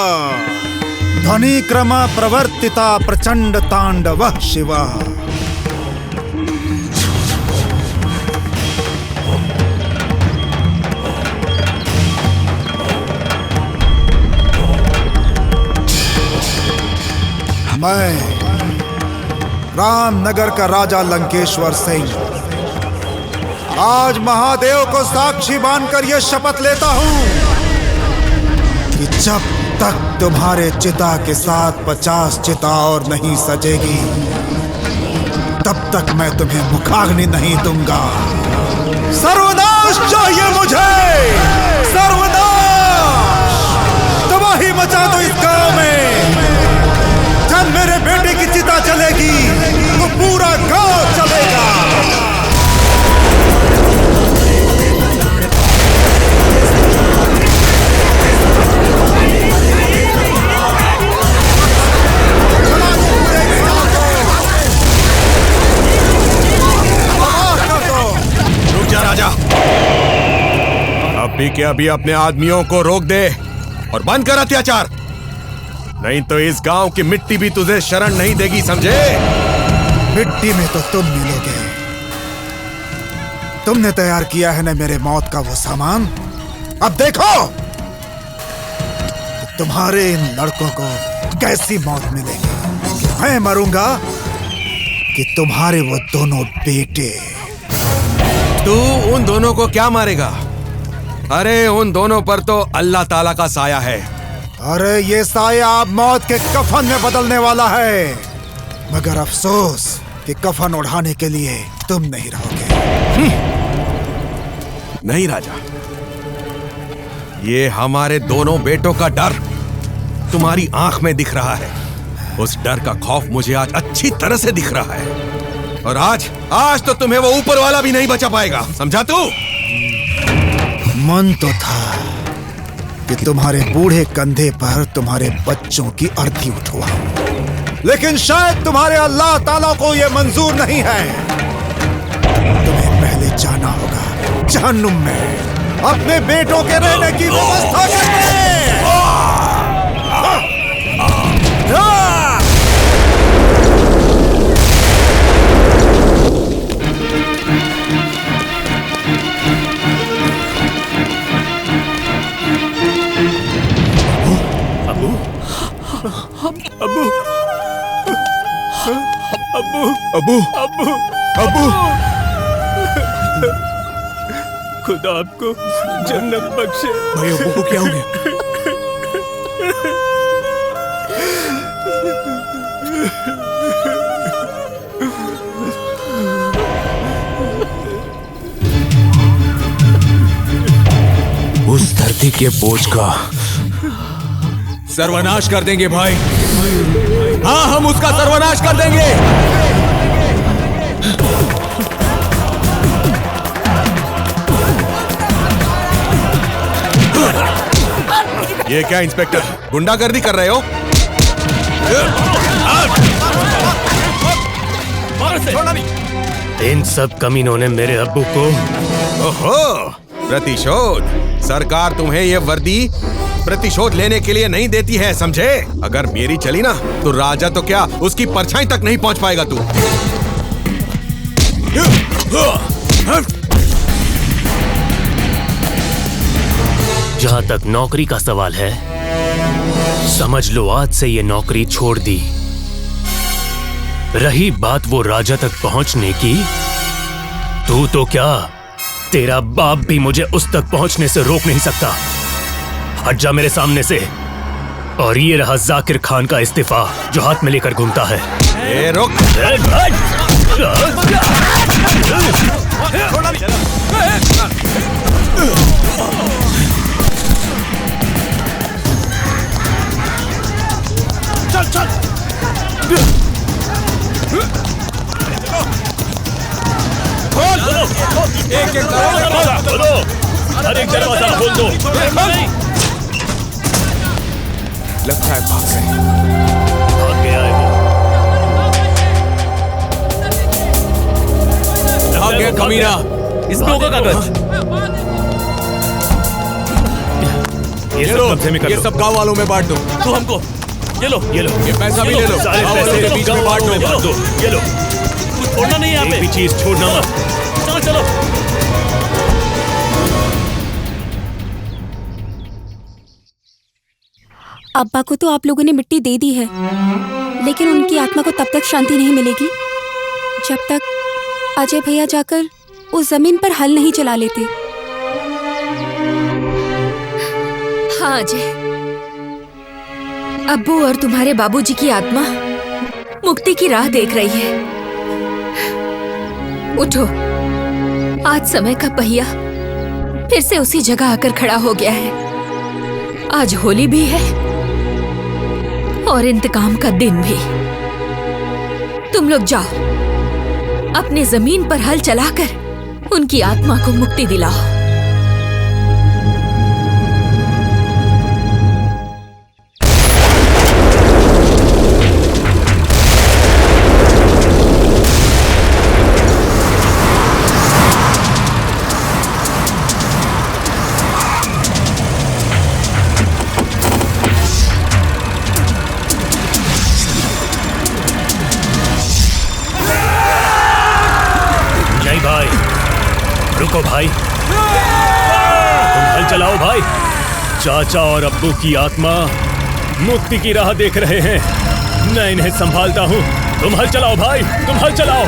S3: ध्वनि क्रम प्रवर्तिता प्रचंड तांडव शिवा। मैं रामनगर का राजा लंकेश्वर सिंह आज महादेव को साक्षी मानकर यह शपथ लेता हूं कि जब तक तुम्हारे चिता के साथ 50 चिता और नहीं सजेगी, तब तक मैं तुम्हें मुखाग्नि नहीं दूंगा। सर्वनाश चाहिए मुझे, सर्वनाश। तबाही मचा दो इस गांव में। जब मेरे बेटे की चिता चलेगी तो पूरा गांव चलेगा।
S7: रुक जा राजा, अभी के अभी अपने आदमियों को रोक दे और बंद कर अत्याचार, नहीं तो इस गांव की मिट्टी भी तुझे शरण नहीं देगी, समझे?
S3: मिट्टी में तो तुम मिलोगे। तुमने तैयार किया है ना मेरे मौत का वो सामान। अब देखो कि तुम्हारे इन लड़कों को कैसी मौत मिलेगी। मैं मरूंगा कि तुम्हारे वो दोनों बेटे
S14: तू उन दोनों को क्या मारेगा? अरे उन दोनों पर तो अल्लाह ताला का साया है।
S3: अरे ये साया अब मौत के कफन में बदलने वाला है, मगर अफसोस कि कफन उड़ाने के लिए तुम नहीं रहोगे।
S14: नहीं राजा, ये हमारे दोनों बेटों का डर तुम्हारी आंख में दिख रहा है। उस डर का खौफ मुझे आज अच्छी तरह से दिख रहा है, और आज तो तुम्हें वो ऊपर वाला भी नहीं बचा पाएगा, समझा तू?
S3: मन तो था कि तुम्हारे बूढ़े कंधे पर तुम्हारे बच्चों की अर्थी उठवाऊं, लेकिन शायद तुम्हारे अल्लाह ताला को यह मंजूर नहीं है। तुम्हें पहले जाना होगा जहन्नुम में अपने बेटों के रहने की व्यवस्था करने।
S9: अबू अबू
S14: अबू
S9: अबू
S14: अबू
S9: खुदा आपको जन्नत बख्शे।
S14: भाई अबू को क्या हो गया?
S1: उस धरती के बोझ का सर्वनाश कर देंगे भाई। हाँ, हम उसका सर्वनाश कर देंगे।
S14: ये क्या इंस्पेक्टर, गुंडागर्दी कर रहे हो?
S9: इन सब कमीनों ने मेरे अब्बू को।
S14: ओहो, प्रतिशोध। सरकार तुम्हें ये वर्दी प्रतिशोध लेने के लिए नहीं देती है, समझे? अगर मेरी चली ना तो राजा तो क्या, उसकी परछाई तक नहीं पहुंच पाएगा तू।
S9: जहां तक नौकरी का सवाल है, समझ लो आज से ये नौकरी छोड़ दी। रही बात वो राजा तक पहुंचने की, तू तो क्या, तेरा बाप भी मुझे उस तक पहुंचने से रोक नहीं सकता। हट जा मेरे सामने से। और ये रहा जाकिर खान का इस्तीफा जो हाथ में लेकर घूमता है।
S14: ए, रुक।
S15: चल चल।
S9: एक एक दरवाजा खोलो, हर एक दरवाजा खोल दो।
S14: लगता है भाग गए।
S9: भाग गया है वो।
S5: भाग गया कमीना।
S8: इसमें होगा कागज।
S5: ये सब गांव वालों में बांट दो।
S8: तू हमको ये लो,
S5: ये पैसा भी ले लो।
S9: सारे
S5: गांव वालों के बीच में बांट दो।
S9: ये लो।
S8: कुछ छोड़ना नहीं है यहाँ पे।
S9: एक भी चीज छोड़ना मत।
S8: चलो चलो।
S16: अब्बा को तो आप लोगों ने मिट्टी दे दी है, लेकिन उनकी आत्मा को तब तक शांति नहीं मिलेगी जब तक अजय भैया जाकर उस जमीन पर हल नहीं चला लेते।
S11: हाँ अजय, अब्बू और तुम्हारे बाबूजी की आत्मा मुक्ति की राह देख रही है। उठो, आज समय का पहिया फिर से उसी जगह आकर खड़ा हो गया है। आज होली भी है और इंतकाम का दिन भी। तुम लोग जाओ, अपने जमीन पर हल चलाकर उनकी आत्मा को मुक्ति दिलाओ।
S9: रुको भाई, तुम हल चलाओ भाई। चाचा और अब्बू की आत्मा मुक्ति की राह देख रहे हैं, मैं इन्हें संभालता हूँ। तुम हल चलाओ भाई, तुम हल चलाओ।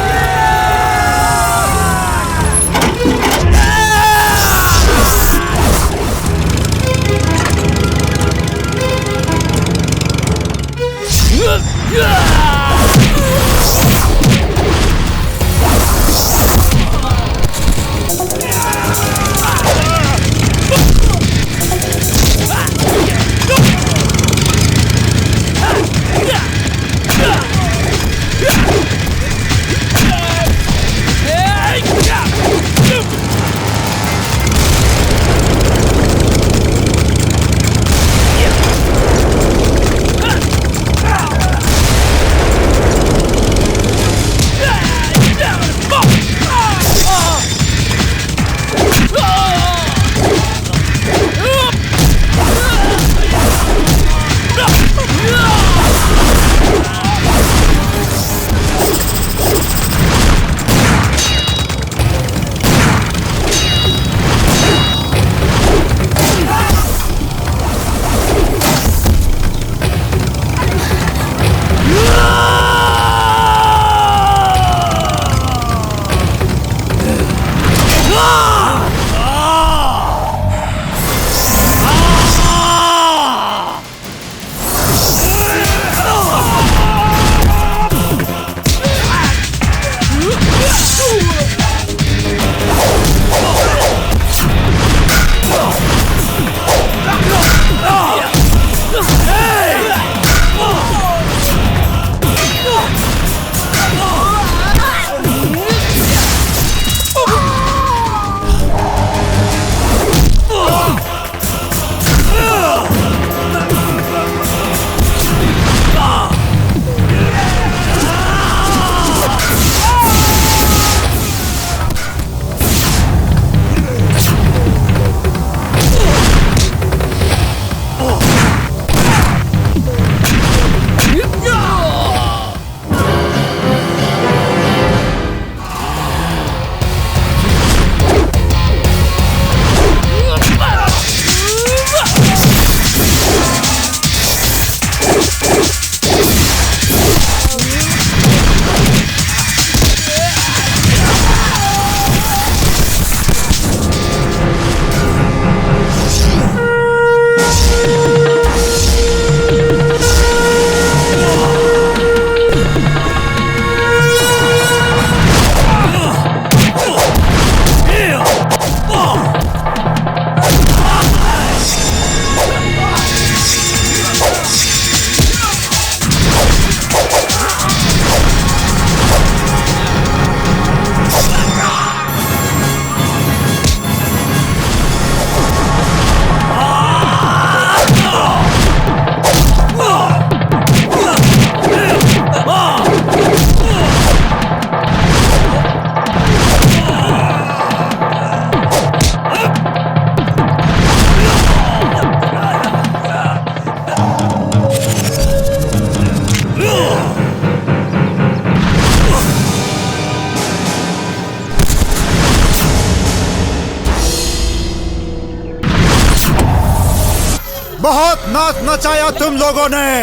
S3: बहुत नाच नचाया तुम लोगों ने,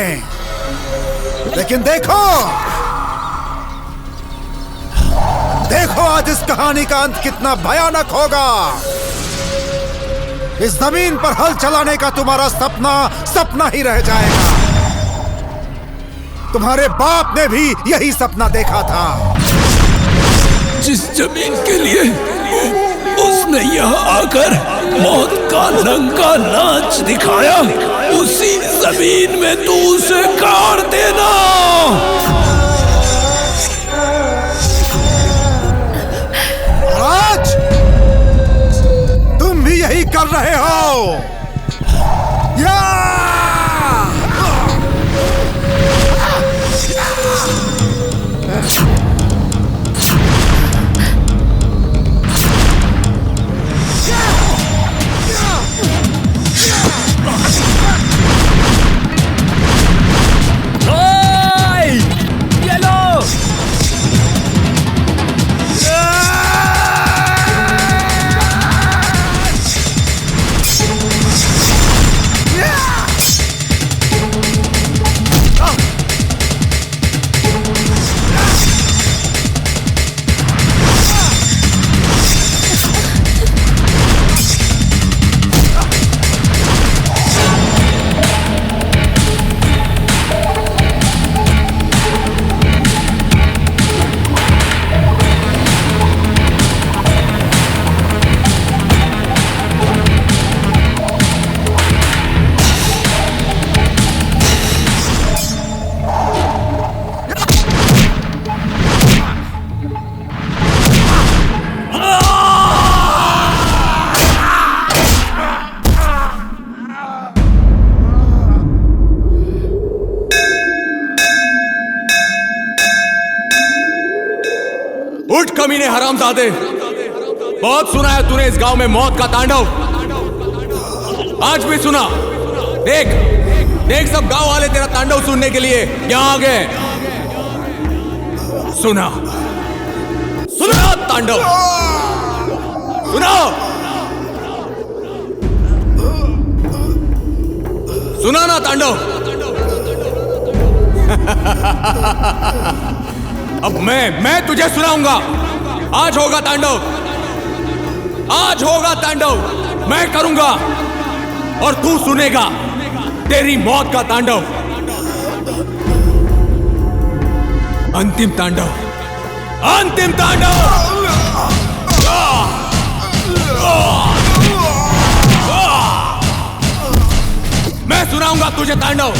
S3: लेकिन देखो देखो आज इस कहानी का अंत कितना भयानक होगा। इस जमीन पर हल चलाने का तुम्हारा सपना सपना ही रह जाएगा। तुम्हारे बाप ने भी यही सपना देखा था।
S1: जिस जमीन के लिए उसने यहाँ आकर मौत का नंगा नाच दिखाया, उसी जमीन में तू उसे गाड़ देना।
S3: आज तुम भी यही कर रहे हो। या
S5: उठ कमीने हरामजादे। बहुत सुना है तूने इस गांव में मौत का तांडव, आज भी सुना। देख देख, सब गांव वाले तेरा तांडव सुनने के लिए यहां आ गए। सुना सुना तांडव, सुना सुना ना तांडव। अब मैं तुझे सुनाऊंगा। आज होगा तांडव, आज होगा तांडव। मैं करूंगा और तू सुनेगा तेरी मौत का तांडव। अंतिम तांडव, अंतिम तांडव। मैं सुनाऊंगा तुझे तांडव।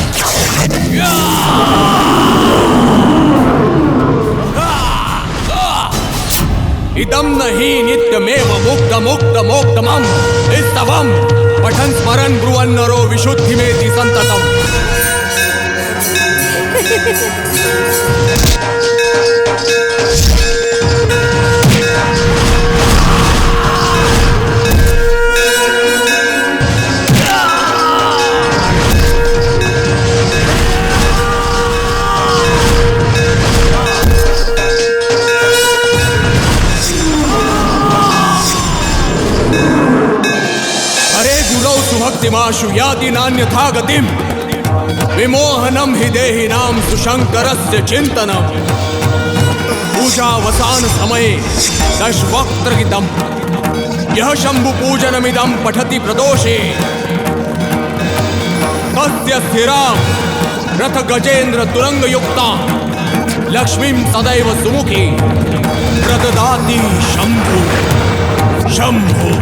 S5: इदम नहीं नित्यमेव मुक्त मुक्त मोक्तमम् इस्तवम् पठन् स्मरन् ब्रुवन् नरो विशुद्धिमेति सन्ततम्। भक्तिमाशु याति नान्यथा गतिम विमोहनम हि देहिनां सुशंकरस्य चिंतनम। पूजावसान समये दशवक्त्रगितम यह शंभु पूजनमिदं पठति प्रदोषे। तस्य स्थिरां रथ गजेन्द्र तुरंग युक्ता लक्ष्मीं सदैव सुमुखी प्रददाति शंभु शंभु।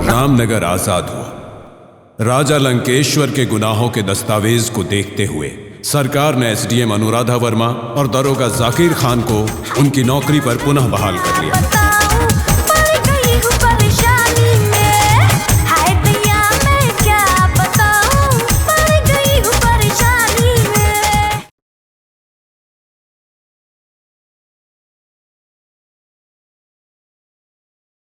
S1: रामनगर आजाद हुआ। राजा लंकेश्वर के गुनाहों के दस्तावेज को देखते हुए सरकार ने एसडीएम अनुराधा वर्मा और दरोगा जाकिर खान को उनकी नौकरी पर पुनः बहाल कर लिया।